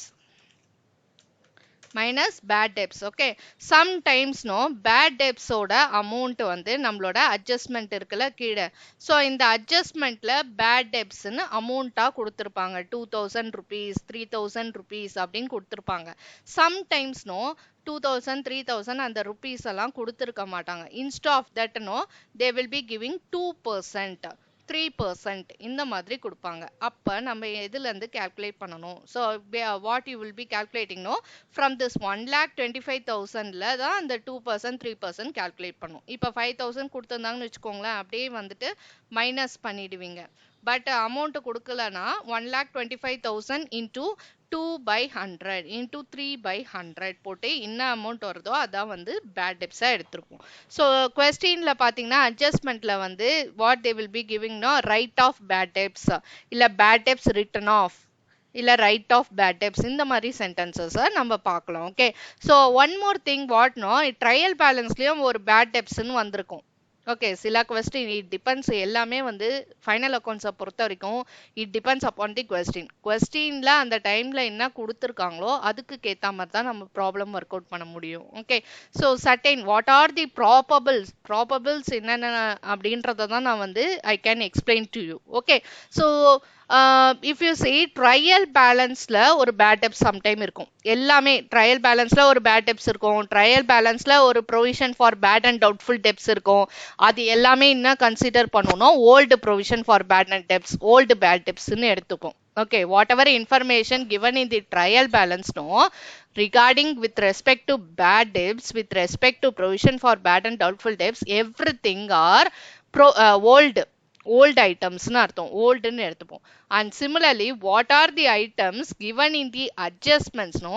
minus bad debts. Okay, sometimes no bad debts ஓட amount வந்து நம்மளோட adjustment இருக்குல்ல கீழே, ஸோ இந்த அட்ஜஸ்ட்மெண்ட்ல பேட் டெப்ஸ்ன்னு அமௌண்ட்டா கொடுத்துருப்பாங்க. 2,000 rupees, 3,000 rupees அப்படின்னு கொடுத்துருப்பாங்க. சம்டைம்ஸ் நோ 2,000, 3,000 அந்த ருபீஸ் எல்லாம் கொடுத்துருக்க மாட்டாங்க. Instead of that no they will be giving 2%, 3% இந்த மாதிரி கொடுப்பாங்க. அப்போ நம்ம எதுலேருந்து calculate பண்ணணும்? So what you will be calculating no from this 1,25,000ல தான் அந்த 2%, 3% calculate பண்ணும். இப்போ 5,000 கொடுத்துருந்தாங்கன்னு வச்சுக்கோங்களேன், அப்படியே வந்துட்டு மைனஸ் பண்ணிடுவீங்க. பட் அமௌண்ட் கொடுக்கலனா 1,25,000 இன்டூ 2/100 இன்டூ 3/100 போட்டு என்ன அமௌண்ட் வருதோ அதான் வந்து பேட் டெப்ஸாக எடுத்திருக்கும். ஸோ கொஸ்டின்ல பார்த்தீங்கன்னா அட்ஜஸ்ட்மெண்ட்ல வந்து வாட் தே வில் பி கிவிங்னா ரைட் ஆஃப் பேட் டெப்ஸ், இல்லை பேட் டெப்ஸ் ரிட்டன் ஆஃப், இல்லை ரைட் ஆஃப் பேட் டெப்ஸ், இந்த மாதிரி சென்டென்சஸை நம்ம பார்க்கலாம். Okay, so one more thing what no trial பேலன்ஸ்லேயும் ஒரு பேட் டெப்ஸ்ன்னு வந்திருக்கும். ஓகே, சில கொஸ்டின் இட் டிபெண்ட்ஸ், எல்லாமே வந்து ஃபைனல் அக்கௌண்ட்ஸை பொறுத்த வரைக்கும் இட் டிபெண்ட்ஸ் அப்பான் தி கொஸ்டினில் அந்த டைமில் என்ன கொடுத்துருக்காங்களோ அதுக்கு ஏற்ற மாதிரி தான் நம்ம ப்ராப்ளம் ஒர்க் அவுட் பண்ண முடியும். Okay, so certain what are the probables என்னென்ன அப்படின்றத தான் நான் வந்து I can explain to you. Okay, so if you see trial பேலன்ஸில் ஒரு பேட் டெப்ஸ் சம்டைம் இருக்கும். எல்லாமே ட்ரையல் பேலன்ஸில் ஒரு பேட் டெப்ஸ் இருக்கும், ட்ரையல் பேலன்ஸில் ஒரு provision for bad and doubtful debts இருக்கும். அது எல்லாமே என்ன கன்சிடர் பண்ணணும், old provision for bad and debts, old bad டெப்ஸ்ன்னு எடுத்துக்கும். Okay, whatever information given in the trial balance no regarding with respect to bad debts, with respect to provision for bad and doubtful debts, everything are old items னு அர்த்தம், ஓல்டுன்னு எடுத்துப்போம். And similarly what are the items given in the adjustments no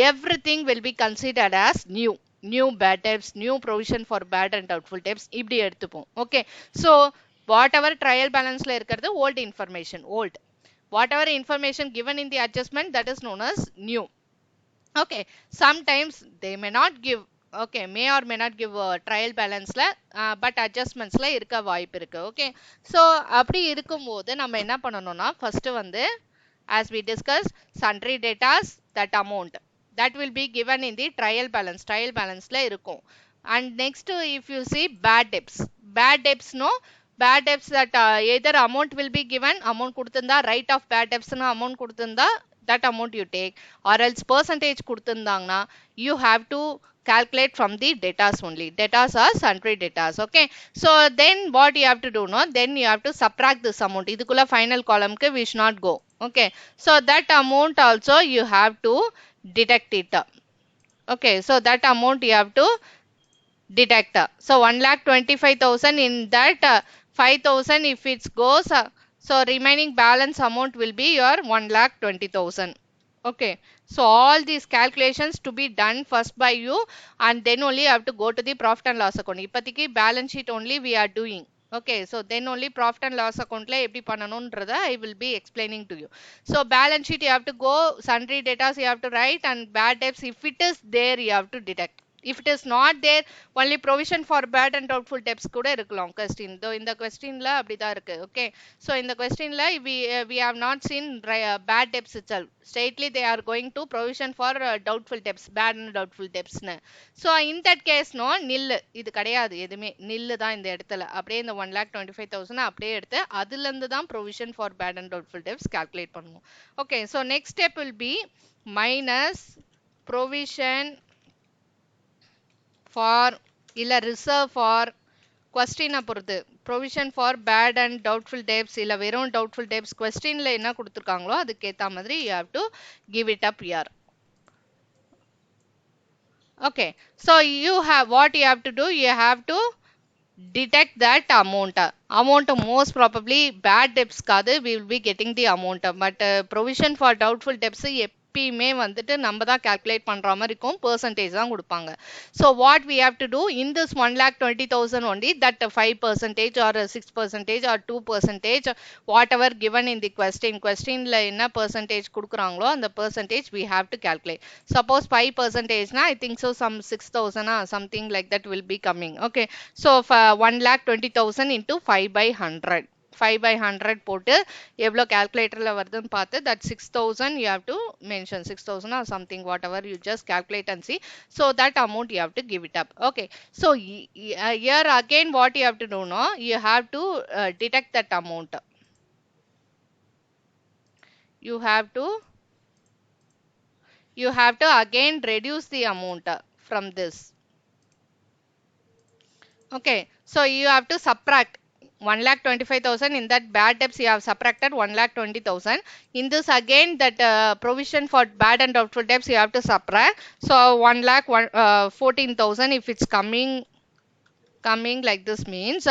everything will be considered as new bad debts, new provision for bad and doubtful debts, இப்படி எடுத்துப்போம். Okay, so whatever trial balanceல இருக்கிறது old information, old. Whatever information given in the adjustment, that is known as new. Okay, sometimes they may not give, okay, may or may not give trial balance la, but adjustments la இருக்க வாய்ப்பு இருக்கு. Okay, so அப்படி இருக்கும்போது நம்ம என்ன பண்ணணும்னா first வந்து as we discussed sundry datas, that amount that will be given in the trial balance la இருக்கும். And next if you see bad debts no, bad debts that either amount will be given, amount கொடுத்திருந்தா write off bad debts னு amount கொடுத்திருந்தா that amount you take, or else percentage கொடுத்திருந்தாங்கன்னா you have to calculate from the datas only. Datas are sundry datas. Okay, so then what you have to do no, then you have to subtract this amount. இதுக்குள்ள final column க்கு we should not go. Okay, so that amount also you have to deduct it. Okay, so that amount you have to deduct. So 1,25,000 in that 5,000 if it goes, so remaining balance amount will be your 1,20,000. Okay, so all these calculations to be done first by you, and then only you have to go to the profit and loss account. இப்போதைக்கு balance sheet only we are doing. Okay, so then only profit and loss account la எப்படி பண்ணணும்ன்றத I will be explaining to you. So balance sheet you have to go, sundry data you have to write, and bad debts if it is there you have to deduct. If it is not there, only provision for bad and doubtful debts கூட இருக்கலாம் question. Though in the question la அப்படிதான் இருக்கு. Okay, so in the question la we have not seen bad debts itself. Straightly they are going to provision for doubtful debts, bad and doubtful debts னு. So in that case no, nil இது கிடையாது, எதுமே nil தான் இந்த இடத்துல. அப்படியே இந்த 1,25,000 அப்படியே எடுத்து அதுல இருந்து தான் provision for bad and doubtful debts calculate பண்ணுவோம். Okay, so next step will be minus provision for இல்ல reserve for, question பொறுத்து provision for bad and doubtful debts இல்ல வெறும் doubtful debts, questionல என்ன கொடுத்திருக்காங்களோ அதுக்கு ஏத்த மாதிரி you have to give it up here. Okay, so you have what you have to do, you have to deduct that amount. Most probably bad debts காது we will be getting the amount, but provision for doubtful debts எப்பயுமே வந்துட்டு நம்ம தான் calculate பண்ற மாதிரி இருக்கும், percentage தான் கொடுப்பாங்க. So what we have to do in this 1,20,000 only, that 5% or 6% or 2%, whatever given in the questionல என்ன percentage கொடுக்குறாங்களோ அந்த percentage we have to calculate. Suppose 5% na I think so some 6,000 something like that will be coming. Okay, so 1,20,000 into 5 by 100, 5 by 100 போட்டு எவ்வளோ calculatorல வருதுன்னு பார்த்து that 6,000 you have to mention, 6,000 or something whatever you just calculate and see. So that amount you have to give it up. Okay, so here again what you have to do no, you have to deduct that amount. You have to again reduce the amount from this. Okay, so you have to subtract 1,25,000 in that bad debts you have subtracted 1,20,000. In this again that provision for bad and doubtful debts you have to subtract. So 1,14,000 if it's coming like this means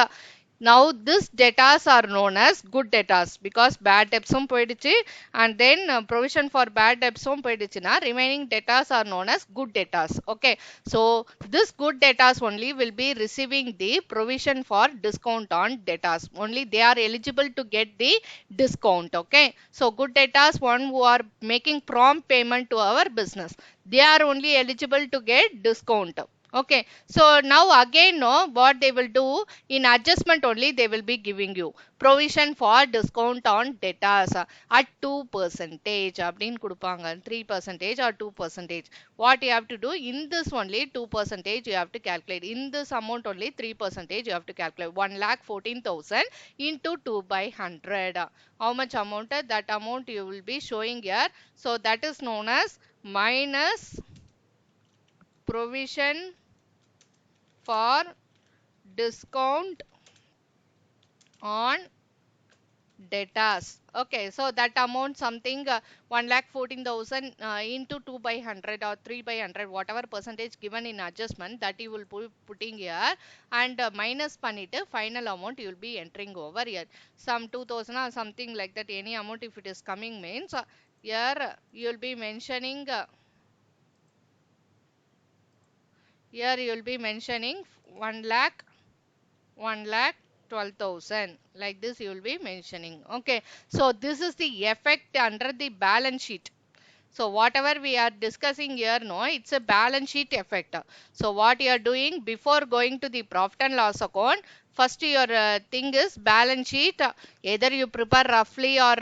now this debtors are known as good debtors because bad debts போயிடுச்சு, and then provision for bad debts போயிடுச்சுனா remaining debtors are known as good debtors. Okay, so this good debtors only will be receiving the provision for discount on debtors, only they are eligible to get the discount. Okay, so good debtors, one who are making prompt payment to our business, they are only eligible to get discount. Okay, so now again no, what they will do in adjustment only they will be giving you provision for discount on debtors at 2% அப்படினு கொடுப்பாங்க, 3% or 2%. What you have to do in this only 2% you have to calculate, in this amount only 3% you have to calculate. 1,14,000 into 2 by 100, how much amount, that amount you will be showing here. So that is known as minus provision for discount on debtors. Okay, so that amount something 1,14,000 into 2 by 100 or 3 by 100 whatever percentage given in adjustment, that you will putting here, and minus பண்ணிட்டு final amount you will be entering over here. Some 2,000 or something like that, any amount if it is coming means here you will be mentioning here you will be mentioning 1 lakh 1,20,000 12,000. Like this you will be mentioning. Okay. So this is the effect under the balance sheet. So whatever we are discussing here, no, it's a balance sheet effect. So what you are doing before going to the profit and loss account, first your thing is balance sheet. Either you prepare roughly or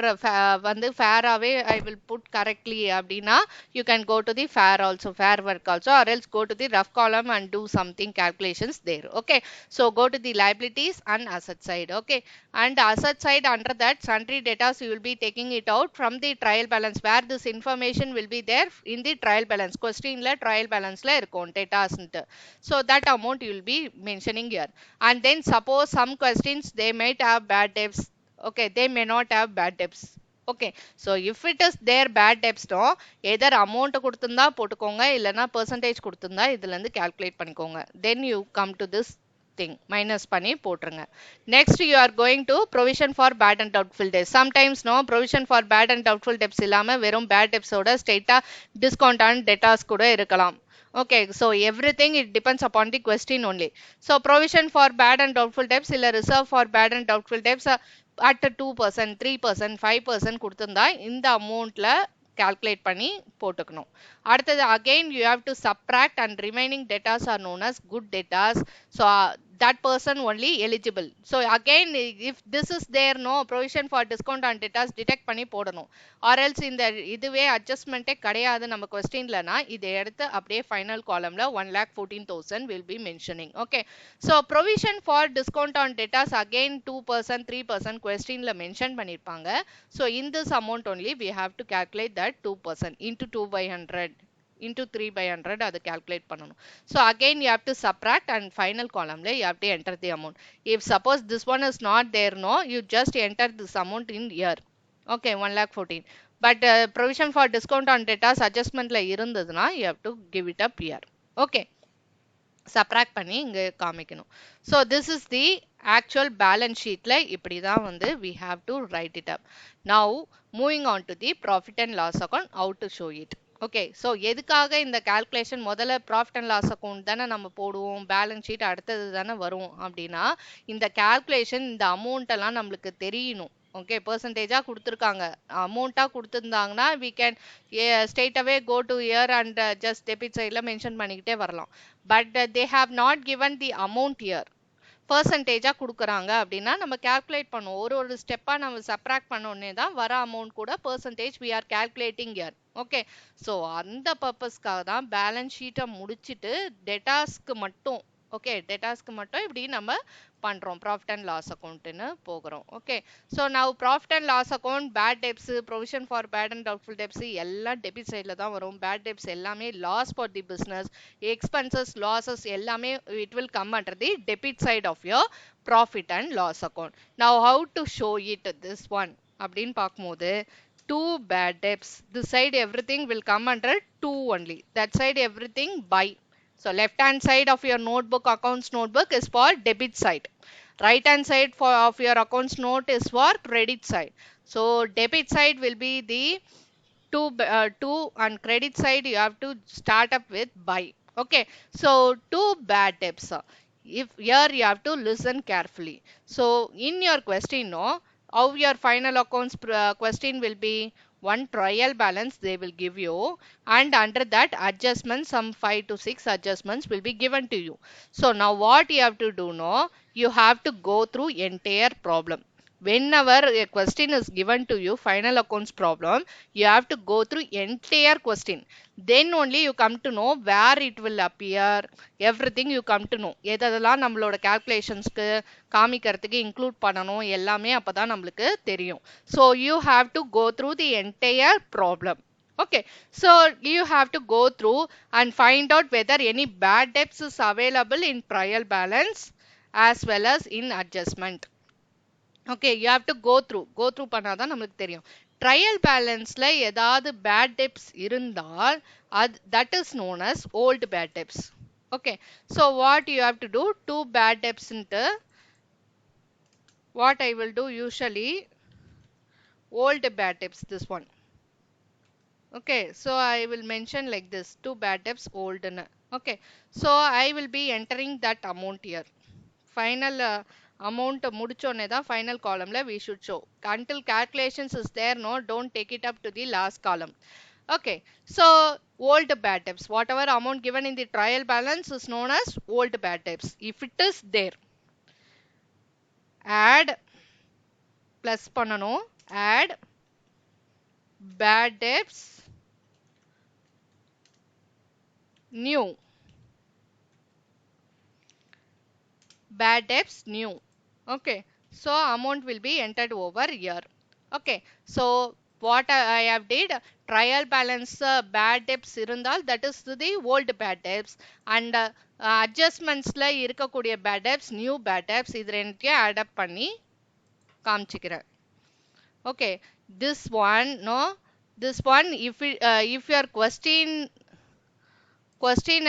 வந்து fair away I will put correctly அப்படின்னா you can go to the fair also, fair work also, or else go to the rough column and do something calculations there. Okay. So go to the liabilities and asset side. Okay. And asset side, under that sundry debtors you will be taking it out from the trial balance, where this information will be there in the trial balance. Question la trial balance la irukum debtors ன்ட்டு. So that amount you will be mentioning here. And then suppose some questions they might have bad debts. Okay, they may not have bad debts. Okay. So if it is their bad debts, no, either amount கொடுத்திருந்தா போட்டுக்கோங்க, இல்லனா percentage கொடுத்திருந்தா இதுல இருந்து calculate பண்ணிக்கோங்க. Then you come to this thing, minus பண்ணி போட்டுருங்க. Next you are going to provision for bad and doubtful debts. Sometimes no provision for bad and doubtful debts இல்லாம வெறும் bad debts ஓட straight discount and debtors கூட இருக்கலாம். Okay, so everything it depends upon the question only. So provision for bad and doubtful debts இல்ல reserve for bad and doubtful debts at 2%, 3%, 5% கொடுத்திருந்தா இந்த அமௌண்ட்ல calculate பண்ணி போட்டுக்கணும். அடுத்தது again you have to subtract, and remaining debtors are known as good debtors. So that person only eligible. So again if this is there, no provision for discount on debtors detect பண்ணி போடணும். Or else இந்த இதுவே adjustment கிடையாது நம்ம questionலனா இதை எடுத்து அப்படியே final columnல 1,14,000 will be mentioning. Okay. So provision for discount on debtors again 2%, 3% questionல mention பண்ணிருப்பாங்க. So in this amount only we have to calculate that 2% into 2 by 100 into 3 by 100 அது calculate பண்ணணும். So again you have to subtract, and final column you have to enter the amount. If suppose this one is not there, no, you just enter this amount in here. Okay, 1,14,000. But provision for discount on debtors adjustment la இருந்ததுனா you have to give it up here. Okay. Subtract பண்ணி இங்க காமிக்கணும். So this is the actual balance sheetல இப்படிதான் வந்து we have to write it up. Now moving on to the profit and loss account, how to show it. Okay, so எதுக்காக இந்த calculation முதல்ல profit and loss account தானே நம்ம போடுவோம், balance sheet அடுத்தது தானே வரும் அப்படின்னா இந்த calculation இந்த amount எல்லாம் நம்மளுக்கு தெரியணும். Okay, percentage கொடுத்திருக்காங்க, amount கொடுத்திருந்தாங்கன்னா we can straight away go to here and just debit side ல mention பண்ணிக்கிட்டே வரலாம். But they have not given the amount here. percentage கொடுக்குறாங்க அப்படின்னா நம்ம calculate பண்ணுவோம், ஒரு ஒரு ஸ்டெப்பா நம்ம subtract பண்ணோடனே தான் வர amount கூட percentage we are calculating here. Okay. So அந்த purposeக்காக தான் balance sheet முடிச்சிட்டு debtorsக்கு மட்டும், okay, debtorsக்கு மட்டும் இப்படி நம்ம பண்றோம் profit and loss account ன்னு போகிறோம். Okay. So now profit and loss account, bad debts, provision for bad and doubtful debts எல்லாம் debit sideல தான் வரும். bad debts எல்லாமே loss for the business, expenses, losses எல்லாமே it will come under the debit side of your profit and loss account. Now how to show it, this one அப்படின்னு பார்க்கும்போது two bad debts, this side everything will come under two only, that side everything by. So left hand side of your notebook, accounts notebook, is for debit side. Right hand side of your accounts note is for credit side. So debit side will be the two, and credit side you have to start up with by. Okay. So two bad debts. If here you have to listen carefully. So in your question, no, how your final accounts question will be, one trial balance they will give you, and under that adjustments, some 5 to 6 adjustments will be given to you. So now what you have to do, no, you have to go through entire problem. Whenever a question is given to you, final accounts problem, you have to go through entire question. Then only you come to know where it will appear, everything you come to know. எதெல்லாம் நம்மளோட calculationsக்கு காமிக்கிறதுக்கு include பண்ணணும் எல்லாமே அப்பதான் நம்மளுக்கு தெரியும். So you have to go through the entire problem. Okay. So you have to go through and find out whether any bad debts is available in trial balance as well as in adjustment. Okay, you have to go through பண்ணாதான் நமக்கு தெரியும். Trial பேலன்ஸ்ல ஏதாவது bad debts இருந்தால் that is known as old bad debts. Okay. So what you have to do, two bad debts into, what I will do usually, old bad debts, this one. Okay. So I will mention like this, two bad debts old. Okay. So I will be entering that amount here. Final amount முடிச்சோனே தான் final columnல we should show. Until calculations is there, no, don't take it up to the last column. Okay, so old bad debts, whatever amount given in the trial balance is known as old bad debts. If it is there, add plus பண்ணணும், add bad debts new, bad debts new. Okay, so amount will be entered over here. Okay, so what I have did, trial balance bad debts irundal, that is the old bad debts, and adjustments la இருக்கக்கூடிய bad debts, new bad debts, இது ரெண்டையும் add up பண்ணி காமிச்சிக்கிறேன். Okay, this one, no, this one, if your question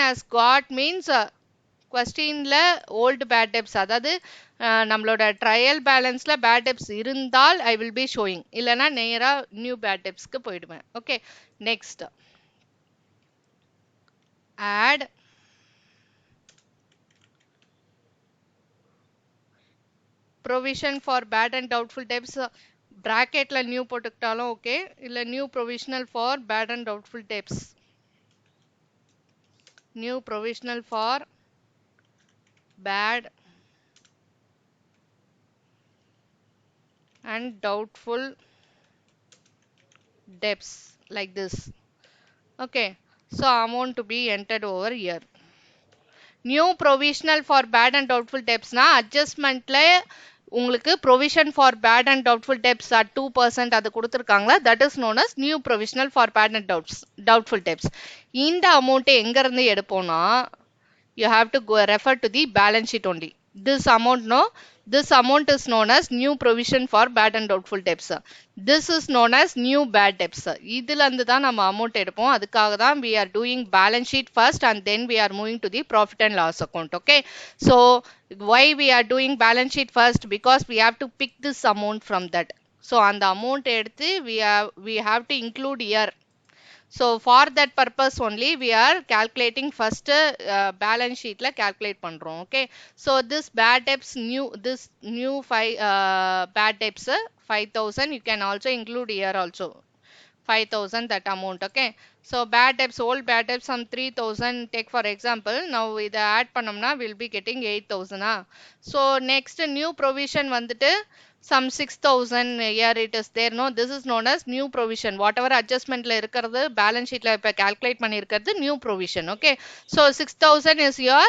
has got means கொஸ்டின்ல old bad debts, அதாவது நம்மளோட trial பேலன்ஸ்ல bad debts இருந்தால் I will be showing, இல்லைனா நேரா நியூ பேட் டெப்ஸ்க்கு போயிடுவேன். Okay, next add provision for bad and doubtful debts, பிராக்கெட்ல new போட்டுக்கிட்டாலும் ஓகே, இல்லை new provisional for bad and doubtful debts, new provisional for bad and doubtful debts, like this. Okay, so amount to be entered over here. New provisional for bad and doubtful debts na adjustment la உங்களுக்கு provision for bad and doubtful debts at 2% அது கொடுத்திருக்காங்களா, that is known as new provisional for bad and doubtful debts. இந்த amount எங்க இருந்து எடுப்போம்னா, you have to go refer to the balance sheet only. This amount, no, this amount is known as new provision for bad and doubtful debts. This is known as new bad debts. இதுல இருந்து தான் நம்ம amount எடுப்போம். அதுக்காக தான் we are doing balance sheet first and then we are moving to the profit and loss account. Okay, so why we are doing balance sheet first? Because we have to pick this amount from that. So அந்த amount எடுத்து we have to include here. So for that purpose only we are calculating first balance sheet la calculate பண்றோம். Okay, so this bad debts new, this new bad debts 5000, you can also include here also 5000, that amount. Okay, so bad debts, old bad debts some 3000 take for example. Now இத add பண்ணோம்னா we'll be getting 8000. So next new provision வந்துட்டு some 6000 here it is there, no, this is known as new provision. Whatever adjustment la இருக்கிறது balance sheet la இப்ப calculate பண்ணியிருக்கிறது new provision. Okay, so 6000 is your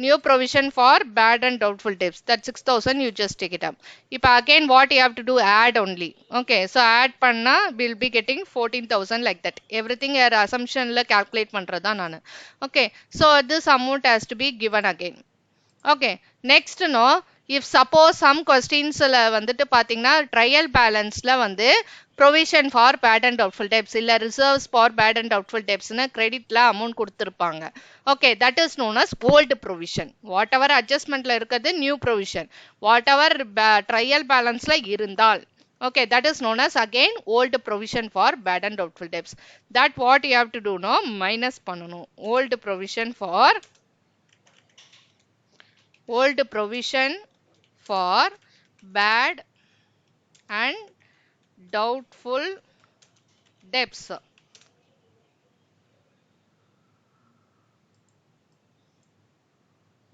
new provision for bad and doubtful debts. That 6000 you just take it up. If again what you have to do, add only. Okay, so add panna we'll be getting 14000, like that. Everything your assumption la calculate பண்றதா நானு. Okay, so this amount has to be given again. Okay, next, no, if suppose some questions la வந்துட்டு பாத்தீங்கன்னா trial balance la வந்து provision for bad and doubtful debts இல்ல reserves for bad and doubtful debts னு credit la amount கொடுத்திருப்பாங்க. Okay, that is known as old provision. Whatever adjustment la இருக்கிறது new provision. Whatever trial balance la இருந்தால், okay, that is known as again old provision for bad and doubtful debts. That what you have to do, no, minus பண்ணணும். Old provision for bad and doubtful debts.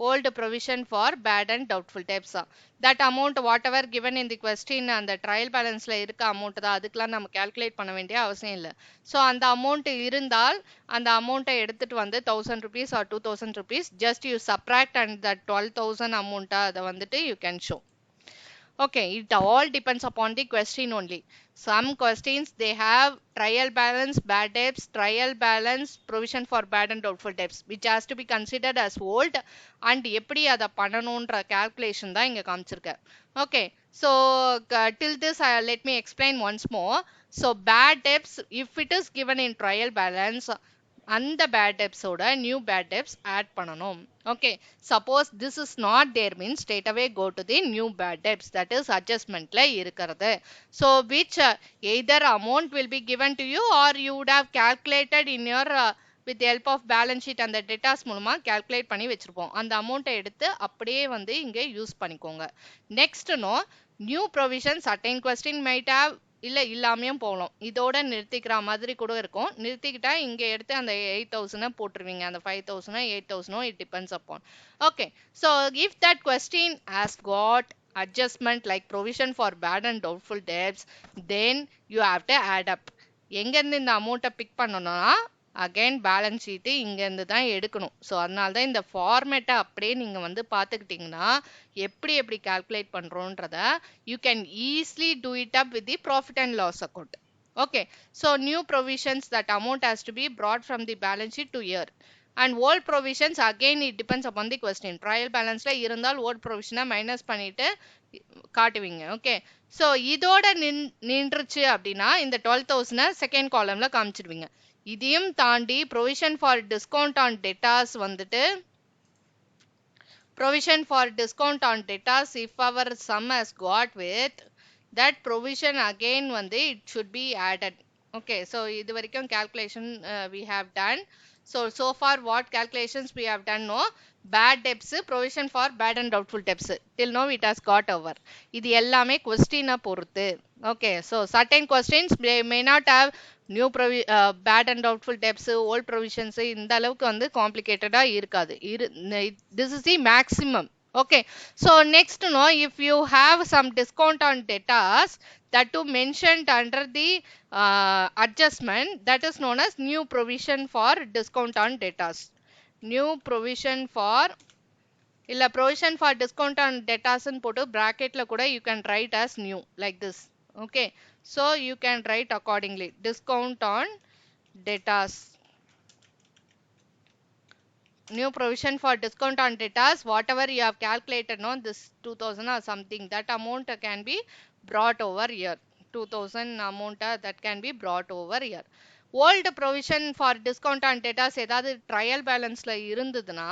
Old provision for bad and doubtful debts. That amount whatever given in the question and the trial balance la இருக்க amount தான், அதுக்கெல்லாம் நம்ம calculate பண்ண வேண்டிய அவசியம் இல்லை. So அந்த amount இருந்தால் அந்த amount எடுத்துட்டு வந்து 1000 rupees or 2000 rupees, just you subtract and that 12000 amount அதை வந்துட்டு you can show. Okay, it all depends upon the question only. Some questions they have trial balance bad debts, trial balance provision for bad and doubtful debts, which has to be considered as old, and எப்படி அதை பண்ணணும்ன்ற calculation தான் இங்க காமிச்சிருக்க. Okay, so till this let me explain once more. So bad debts, if it is given in trial balance, அந்த bad debts ஓட new bad debts add பண்ணணும். Okay, suppose this is not there means straight away go to the new bad debts, that is adjustment la இருக்கிறது. So which either amount will be given to you or you would have calculated in your with the help of balance sheet and the debtors மூலமா calculate பண்ணி வச்சிருப்போம். அந்த அமௌண்ட்டை எடுத்து அப்படியே வந்து இங்க யூஸ் பண்ணிக்கோங்க. Next no new provision certain question might have இல்ல இல்லாமையும் போகலாம். இதோட நிறுத்திக்கிற மாதிரி கூட இருக்கும். நிறுத்திக்கிட்டா இங்க எடுத்து அந்த 8,000 போட்டுருவீங்க. அந்த 5,000 8,000 it depends upon. Okay, so if that question has got adjustment like provision for bad and doubtful debts, then you have to add up. எங்க இருந்து இந்த அமௌண்ட்டை பிக் பண்ணணும்னா அகைன் பேலன்ஸ் ஷீட்டு இங்கேருந்து தான் எடுக்கணும். ஸோ அதனால தான் இந்த ஃபார்மேட்டை அப்படியே நீங்கள் வந்து பார்த்துக்கிட்டிங்கன்னா எப்படி எப்படி கால்குலேட் பண்ணுறோன்றத you can easily do it up with the profit and loss account. Okay, so new provisions that amount has to be brought from the balance sheet to year. And old provisions again it depends upon the question. Trial balanceல இருந்தால் old provision minus பண்ணிட்டு காட்டுவீங்க. Okay, so இதோட நின்றுச்சு அப்படின்னா இந்த 12,000 second காலம்ல காமிச்சிடுவீங்க. இதையும் தாண்டி provision for discount on debtors வந்துட்டு provision for discount on debtors if our sum has got with that provision again வந்து it should be added. Okay, so இது வரைக்கும் calculation we have done. So far what calculations we have done? No, bad debts, provision for bad and doubtful debts till now it has got over. இது எல்லாமே question பொறுத்து. Okay, so certain questions may not have new bad and doubtful debts old provisions இந்த அளவுக்கு வந்து காம்ப்ளிகேட்டடா இருக்காது. This is the maximum. Okay, so next no if you have some discount on debtors that to mentioned under the adjustment that is known as new provision for discount on debtors. New provision for இல்ல provision for discount on debtors ன்னு போட்டு bracketல கூட you can write as new like this. Okay, so you can write accordingly discount on debtors. New provision for discount on debtors, whatever you have calculated on this 2,000 or something, that amount can be brought over here. 2,000 amount that can be brought over here. Old provision for discount on debtors ஏதாவது trial balanceல இருந்ததுன்னா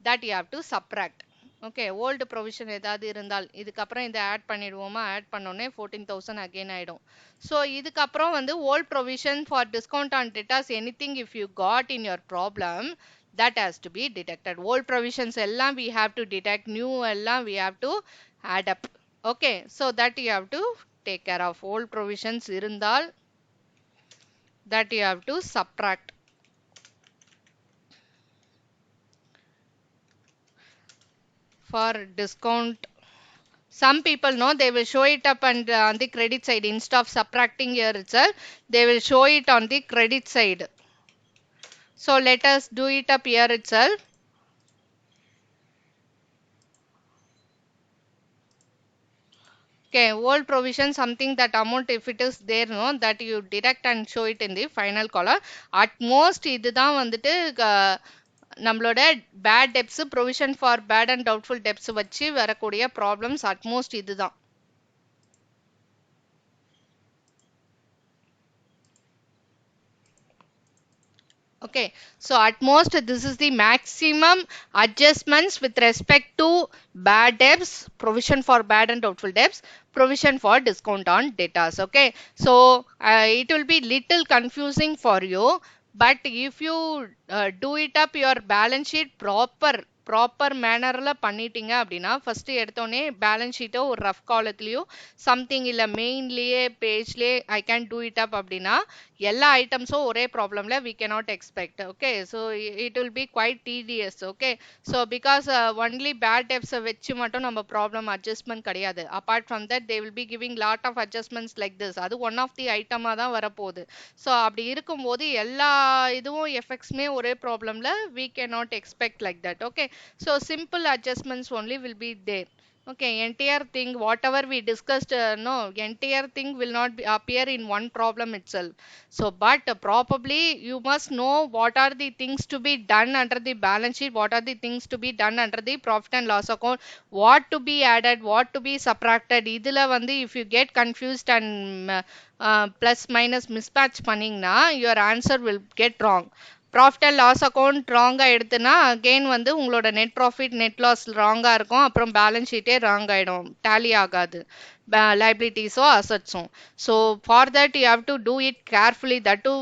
that you have to subtract. Okay, old provision ஏதாவது இருந்தால் இதுக்கப்புறம் இதை add பண்ணிடுவோமா, add பண்ணோன்னே 14,000 again ஆயிடும். So இதுக்கப்புறம் வந்து old provision for discount on debtors anything if you got in your problem that has to be deducted. Old provisions எல்லாம் we have to deduct, new எல்லாம் we have to add up. Okay, so that you have to take care of. Old provisions இருந்தால் that you have to subtract. For discount, some people know they will show it up and on the credit side instead of subtracting here itself they will show it on the credit side. So let us do it up here itself. Okay, old provision something that amount if it is there no that you deduct and show it in the final column. At most இதுதான் வந்துட்டு நம்மளோட bad debts provision for bad and doubtful debts வச்சு வரக்கூடிய problems at most இதுதான். Okay, so at most this is the maximum adjustments with respect to bad debts, provision for bad and doubtful debts, provision for discount on debtors. Okay, so it will be little confusing for you, but if you do it up your balance sheet proper மேனர்ல பண்ணிட்டீங்க அப்படின்னா first எடுத்தோடனே balance Shito ஒரு rough காலத்துலயோ something இல்லை மெயின்லேயே பேஜ்லேயே I can do it அப் அப்படின்னா எல்லா ஐட்டம்ஸும் ஒரே ப்ராப்ளம்ல we cannot expect. Okay, so it will be quite TDS. Okay, so because only bad டெப்ஸை வச்சு மட்டும் நம்ம ப்ராப்ளம் அட்ஜஸ்ட்மெண்ட் கிடையாது. Apart from that they will be giving lot of adjustments like this. அது one of the ஐட்டமாக தான் வரப்போகுது. So அப்படி இருக்கும்போது எல்லா இதுவும் எஃபெக்ட்ஸுமே ஒரே ப்ராப்ளம்ல we cannot expect like that. Okay, so simple adjustments only will be there. Okay, entire thing whatever we discussed no entire thing will not be appear in one problem itself. So but probably you must know what are the things to be done under the balance sheet, what are the things to be done under the profit and loss account, what to be added, what to be subtracted. இதுல வந்து if you get confused and plus minus mismatch பண்ணீங்கன்னா your answer will get wrong. Profit and loss account ராங்கா எடுத்துனா again வந்து உங்களோட net profit net loss ராங்கா இருக்கும். அப்புறம் பேலன்ஸ் ஷீட்டே ராங் ஆயிடும், டேலி ஆகாது liabilities-ஓ assets-ஓ. So for that you have to do it carefully. That too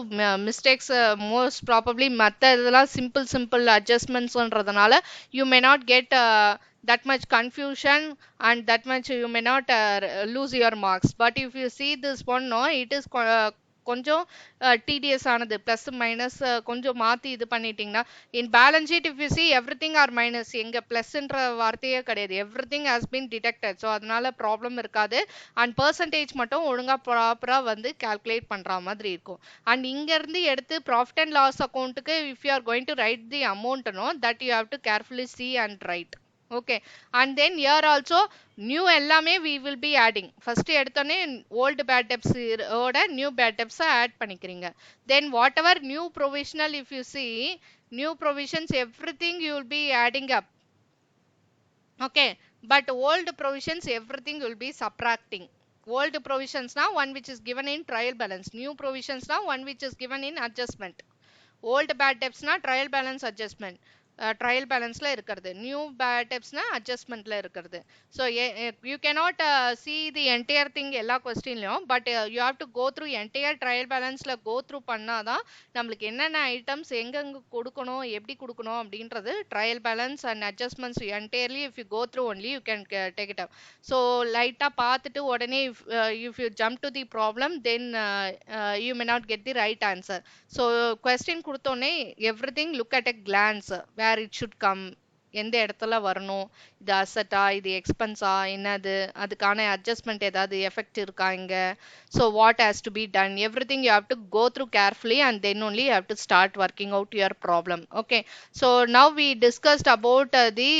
mistakes most probably மத்த இதெல்லாம் simple adjustments-ன்றதுனால you may not get that much confusion and that much you may not lose your marks. But if you see this one, no, it is கொஞ்சம் tedious ஆனது, plus minus கொஞ்சம் மாத்தி இது பண்ணிட்டீங்கன்னா in balance sheet if you see everything are minus, எங்க பிளஸ்ன்ற வார்த்தையே கிடையாது, everything has been detected. so அதனால ப்ராப்ளம் இருக்காது. அண்ட் பர்சன்டேஜ் மட்டும் ஒழுங்கா ப்ராப்பரா வந்து கால்குலேட் பண்ற மாதிரி இருக்கும். அண்ட் இங்க இருந்து எடுத்து ப்ராஃபிட் அண்ட் லாஸ் அக்கௌண்ட்டுக்கு if you are going to write the amount, no, that you have to carefully see and write. Okay, and then here also new எல்லாமே we will be adding. first எடுத்தோனே old bad debts ஓட new bad debts add பண்ணிக்கிறீங்க. then whatever new provisional if you see new provisions everything you will be adding up. Okay, but old provisions everything will be subtracting. old provisions now one which is given in trial balance, new provisions now one which is given in adjustment. old bad debts na trial balance adjustment, trial பேலன்ஸ்ல இருக்கிறது, new bad டெப்ஸ்னா அட்ஜஸ்ட்மெண்ட்ல இருக்கிறது. So you cannot see the entire thing எல்லா கொஸ்டின்லையும், but you have to go through entire trial பேலன்ஸ்ல go through பண்ணாதான் நம்மளுக்கு என்னென்ன ஐட்டம்ஸ் எங்கெங்க கொடுக்கணும் எப்படி கொடுக்கணும் அப்படின்றது trial balance and adjustments entirely if you go through only you can take it up. So லைட்டாக பார்த்துட்டு உடனே if you jump to the problem then you may not get the right answer. So question கொடுத்தோன்னே everything look at a glance where it should come, எந்த இடத்துல வரணும், இது அசட்டா இது எக்ஸ்பென்ஸா என்னது, அதுக்கான அட்ஜஸ்ட்மெண்ட் ஏதாவது எஃபெக்ட் இருக்கா இங்க, so what has to be done, everything you have to go through carefully and then only you have to start working out your problem. Okay, so now we discussed about the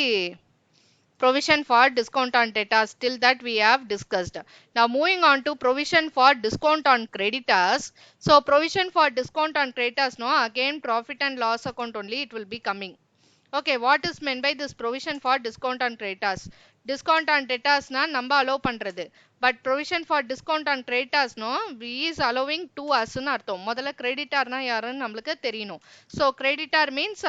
provision for discount on debtors, till that we have discussed. Now moving on to provision for discount on creditors. So provision for discount on creditors, no, again profit and loss account only it will be coming. Okay, what is meant by this provision for discount on creditors? Discount on debtors na நம்ம allow பண்றது, but provision for discount on creditors, no, we is allowing to us னு அர்த்தம். முதல்ல creditor na யாருன்னு நம்மளுக்கு தெரியணும். So creditor means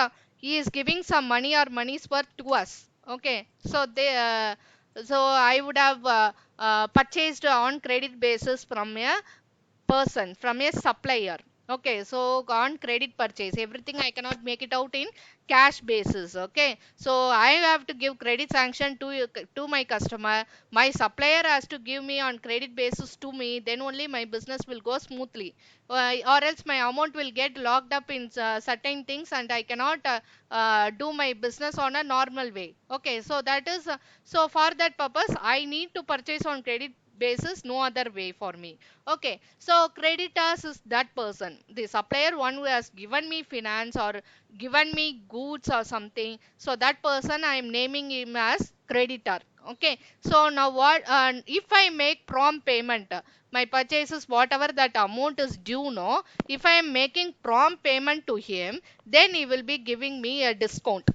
he is giving some money or money's worth to us. Okay, so they so I would have purchased on credit basis from a person, from a supplier. Okay, so on credit purchase everything I cannot make it out in cash basis. Okay, so I have to give credit sanction to my customer, my supplier has to give me on credit basis to me, then only my business will go smoothly, or else my amount will get locked up in certain things and I cannot do my business on a normal way. Okay, so that is so for that purpose I need to purchase on credit basis, no other way for me. Okay, so creditors is that person, the supplier, one who has given me finance or given me goods or something, so that person I am naming him as creditor. Okay, so now what if I make prompt payment, my purchases whatever that amount is due, no, if I am making prompt payment to him, then he will be giving me a discount.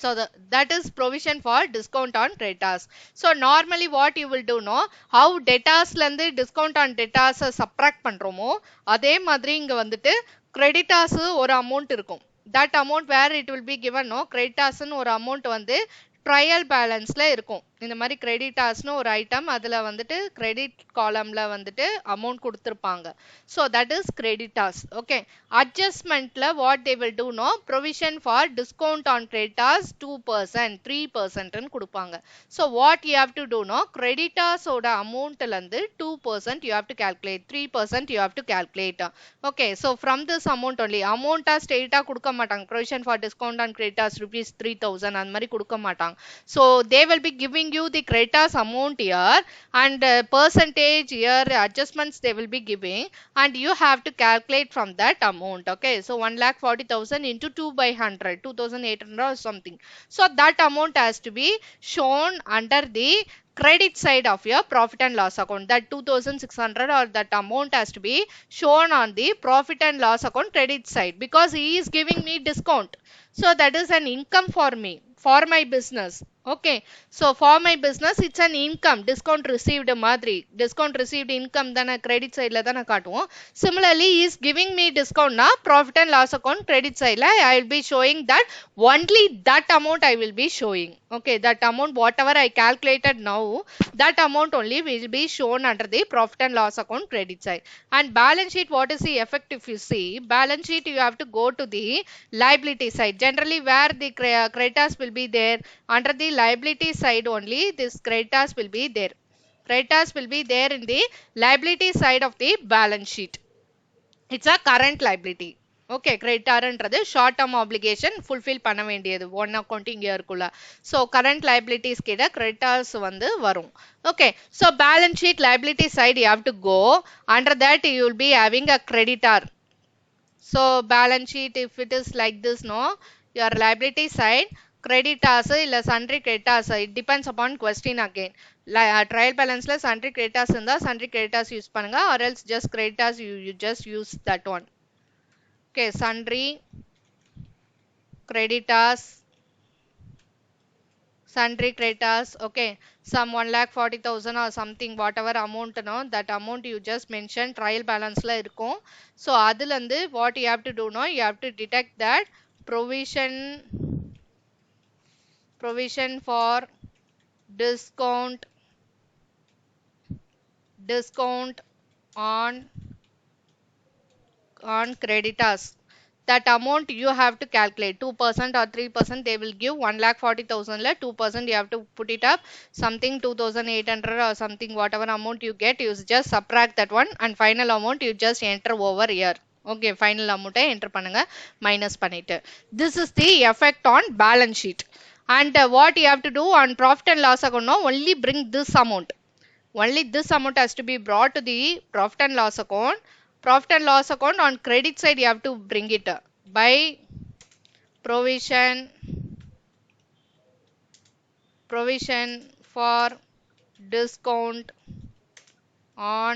So that is provision for discount on creditors. So normally what you will do, no, how debtors ல இருந்து discount on debtors subtract பண்றோமோ அதே மாதிரி இங்க வந்துட்டு creditors ஒரு amount இருக்கும். that amount where it will be given, no, creditors ன்னு ஒரு amount வந்து ட்ரையல் பேலன்ஸ்ல இருக்கும். இந்த மாதிரி கிரெடிட்டார்ஸ்னு ஒரு ஐட்டம், அதுல வந்துட்டு கிரெடிட் காலம்ல வந்துட்டு அமௌண்ட் கொடுத்திருப்பாங்க. So that is creditors. Okay, அட்ஜஸ்ட்மெண்ட்ல what they will do, no, provision for discount on creditors 2%, 3% கொடுப்பாங்க. So what you have to do, no, கிரெடிட்டார்ஸோட அமௌண்ட்ல இருந்து 2% you have to calculate, 3% you have to calculate. Okay, so from this amount only, அமௌண்டா ஸ்ட்ரெயிட்டா கொடுக்க மாட்டாங்க. Provision for discount on creditors ₹3,000 அந்த மாதிரி கொடுக்க மாட்டாங்க. So they will be giving you the creditors amount here and percentage here adjustments they will be giving, and you have to calculate from that amount. Okay, so 1,40,000 into 2 by 100, 2,800 or something. So that amount has to be shown under the credit side of your profit and loss account. That 2,600 or that amount has to be shown on the profit and loss account credit side, because he is giving me discount. So that is an income for me. for my business. Okay, so for my business it's an income, discount received மாதிரி, discount received income தான credit sideல தான காட்டுவோம். Similarly he is giving me discount na profit and loss account credit side la I will be showing that only that amount I will be showing. Okay, that amount whatever I calculated now, that amount only will be shown under the profit and loss account credit side. And balance sheet, what is the effect? If you see balance sheet, you have to go to the liability side. Generally where the creditors will be there, under the liability side only this creditors will be there. Creditors will be there in the liability side of the balance sheet. It's a current liability. Okay, creditorன்றது short term application fulfil பண்ண வேண்டியது one accounting இயர்க்குள்ள. So current liabilities கிட்ட creditors வந்து வரும். Okay, so balance sheet liability side you have to go. Under that you will be having a creditor. So balance sheet, if it is like this, no, your liability side creditors illa sundry creditors, it depends upon question again. Trial balance la sundry creditors இருந்தா sundry creditors use பண்ணுங்க, or else just creditors you just use that one. Okay, sundry creditors, sundry creditors. Okay, some 1,40,000 or something, whatever amount, no, that amount you just mention trial balance la இருக்கும். So adilande what you have to do, no, you have to deduct that provision for discount on creditors. That amount you have to calculate 2% or 3%. They will give 1,40,000 la 2% you have to put it up, something 2,800 or something, whatever amount you get, you just subtract that one, and final amount you just enter over here. Okay, final amount enter பண்ணுங்க minus பண்ணிட்டு. This is the effect on balance sheet. And what you have to do on profit and loss account, no, only bring this amount. Only this amount has to be brought to the profit and loss account. Profit and loss account on credit side you have to bring it by provision for discount on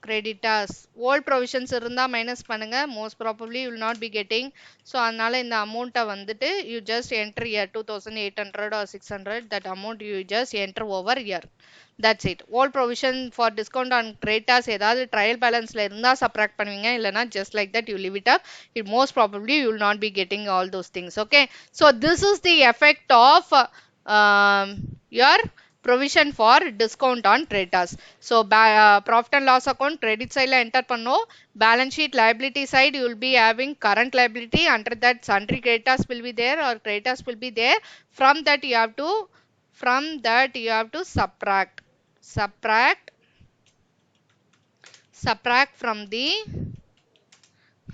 creditors. Old provisions இருந்தா minus பண்ணுங்க, most probably you will not be getting. So அதனால இந்த amount வந்துட்டு you just enter here 2,800 or 600, that amount you just enter over here. That's it. All provision for discount on creditors ஏதாவது trial balanceல இருந்தா subtract பண்ணுவீங்க, இல்லனா just like that you leave it up. It most probably you will not be getting all those things. Okay, so this is the effect of your provision for discount on creditors. So profit and loss account credit side la enter பண்ணோம். Balance sheet liability side you will be having current liability, under that sundry creditors will be there or creditors will be there. From that you have to subtract from the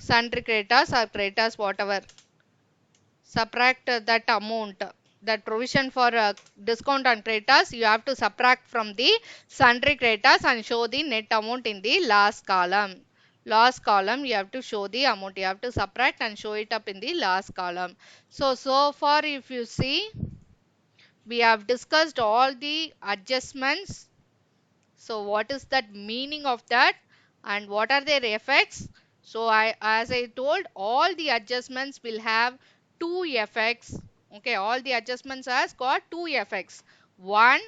sundry creditors or creditors, whatever, subtract that amount, that provision for discount on creditors you have to subtract from the sundry creditors and show the net amount in the last column. Last column you have to show the amount, you have to subtract and show it up in the last column. So far if you see, we have discussed all the adjustments. So what is that meaning of that and what are their effects? So as I told, all the adjustments will have two effects. Okay, all the adjustments has got two effects. One,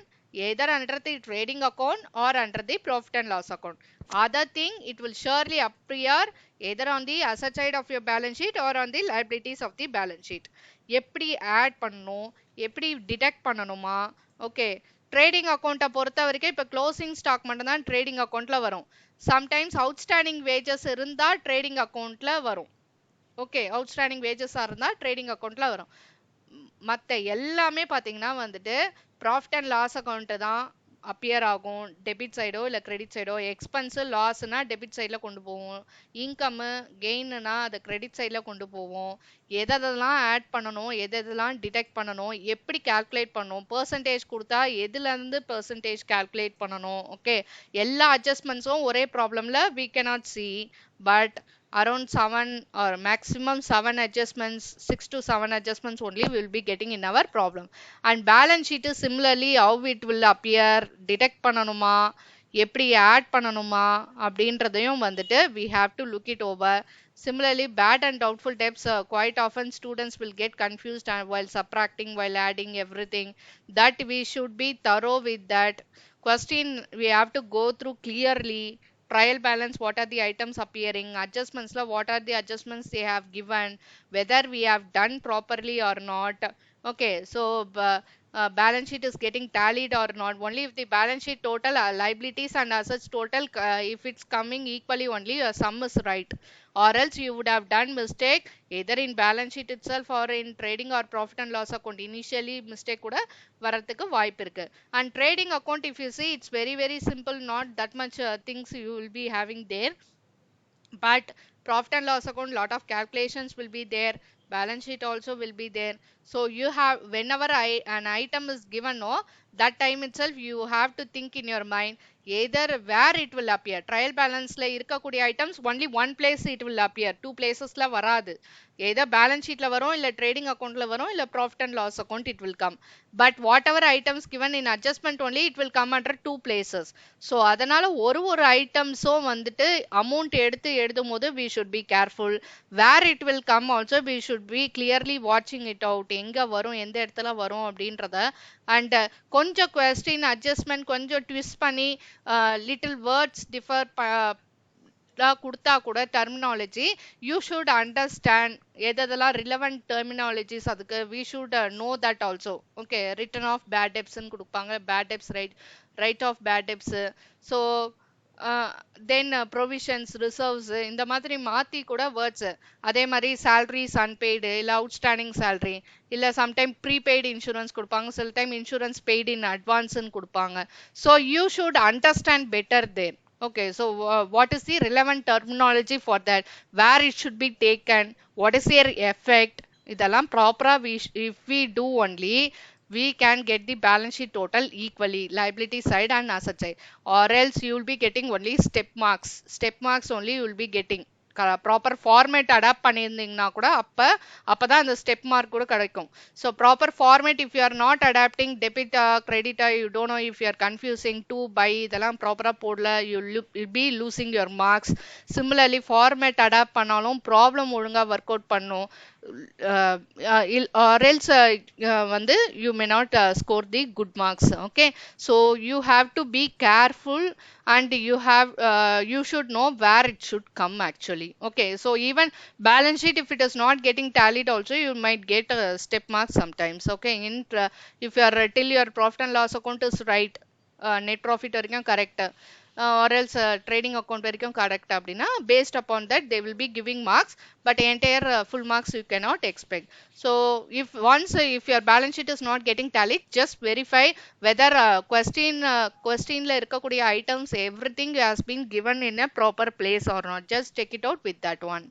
either under the trading account or under the profit and loss account. Other thing, it will surely appear either on the asset side of your balance sheet or on the liabilities of the balance sheet. எப்படி add பண்ணணும், எப்படி deduct பண்ணணுமா? Okay, trading account பொறுத்த வரைக்கும் இப்ப closing stock மட்டும் தான் trading accountல வரும். Sometimes outstanding wages இருந்தா trading accountல வரும். Okay, outstanding wages இருந்தா trading accountல வரும். மத்த எல்லாமே பாத்தீங்கன்னா வந்துட்டு profit and loss account தான் அப்பியர் ஆகும். டெபிட் சைடோ இல்ல கிரெடிட் சைடோ. எக்ஸ்பென்ஸ் லாஸ்னா டெபிட் சைட்ல கொண்டு போவோம், இன்கம் கெயின்னா அதை கிரெடிட் சைட்ல கொண்டு போவோம். எதெல்லாம் ஆட் பண்ணணும், எதெல்லாம் டிடெக்ட் பண்ணணும், எப்படி கால்குலேட் பண்ணணும், பெர்சன்டேஜ் கொடுத்தா எதுல இருந்து பெர்சன்டேஜ் கால்குலேட் பண்ணணும். ஓகே, எல்லா அட்ஜஸ்ட்மெண்ட்ஸும் ஒரே ப்ராப்ளம்ல we cannot see, but around 7 or maximum 7 adjustments, 6 to 7 adjustments only we will be getting in our problem. And balance sheet is similarly how it will appear, detect பண்ணணுமா, எப்படி add பண்ணணுமா அப்படின்றதையும் வந்துட்டு we have to look it over. Similarly, bad and doubtful debts, quite often students will get confused while subtracting, while adding everything. That we should be thorough with that. Question we have to go through clearly. Trial balance, what are the items appearing? Adjustments, what are the adjustments they have given? Whether we have done properly or not. Okay, so balance sheet is getting tallied or not. Only if the balance sheet total, liabilities and assets total, if it's coming equally, only your sum is right. Or else you would have done mistake either in balance sheet itself or in trading or profit and loss account. Initially mistake kuda varadhukku vaaipu irukku. And trading account, if you see, it's very very simple, not that much things you will be having there. But profit and loss account, lot of calculations will be there, balance sheet also will be there. So you have, whenever an item is given, no, that time itself you have to think in your mind either where it will appear. Trial balance la irukkakudiya items only one place it will appear, two places la varadu. Either balance sheet la varum, illa trading account la varum, illa profit and loss account it will come. But whatever items given in adjustment, only it will come under two places. So அதனால ஒரு ஐட்டம்ஸும் வந்துட்டு amount எடுத்து எழுதும் போது we should be careful. Where it will come also we should be clearly watching it out. எங்க வரும், எந்த இடத்துல வரும் அப்படின்றத. And கொஞ்சம் question adjustment கொஞ்சம் twist பண்ணி little words differ கொடுத்தா கூட terminology you should understand எதெல்லாம் relevant terminologies, அதுக்கு we should know that also. Okay, written off bad debts ன்னு கொடுப்பாங்க, bad debts, right of bad debts. So then provisions, reserves, இந்த மாதிரி மாத்தி கூட words. அதே மாதிரி salaries unpaid, இல்ல outstanding salary, இல்ல sometime prepaid insurance கொடுப்பாங்க, சில time insurance paid in advance ன்னு கொடுப்பாங்க. So you should understand better there. Okay, so what is the relevant terminology for that? Where it should be taken? What is their effect? இதெல்லாம் ப்ராப்பரா if we do only, we can get the balance sheet total equally, liability side and asset side. Or else you will be getting only step marks. Step marks only you will be getting. Proper format adopt பண்ணியிருந்தீங்கன்னா கூட அப்பதான் அந்த step mark கூட கிடைக்கும். So proper format if you are not adopting, டெபிட்டா கிரெடிட்டா you don't know, if you are confusing to by, இதெல்லாம் ப்ராப்பராக போடல, you be losing your marks. Similarly format adopt பண்ணாலும் ப்ராப்ளம் ஒழுங்காக ஒர்க் அவுட் பண்ணும். Or else வந்து you may not score the good marks. Okay, so you have to be careful and you should know where it should come actually. Okay, so even balance sheet, if it is not getting tallied also, you might get step marks sometimes. Okay, if you are till your profit and loss account is right, net profit வரைக்கும் correct, or else trading account வரைக்கும் correct அப்படின்னா, based upon that they will be giving marks, but entire full marks you cannot expect. So if your balance sheet is not getting tallied, just verify whether questionல இருக்கக்கூடிய items everything has been given in a proper place or not. Just check it out with that one.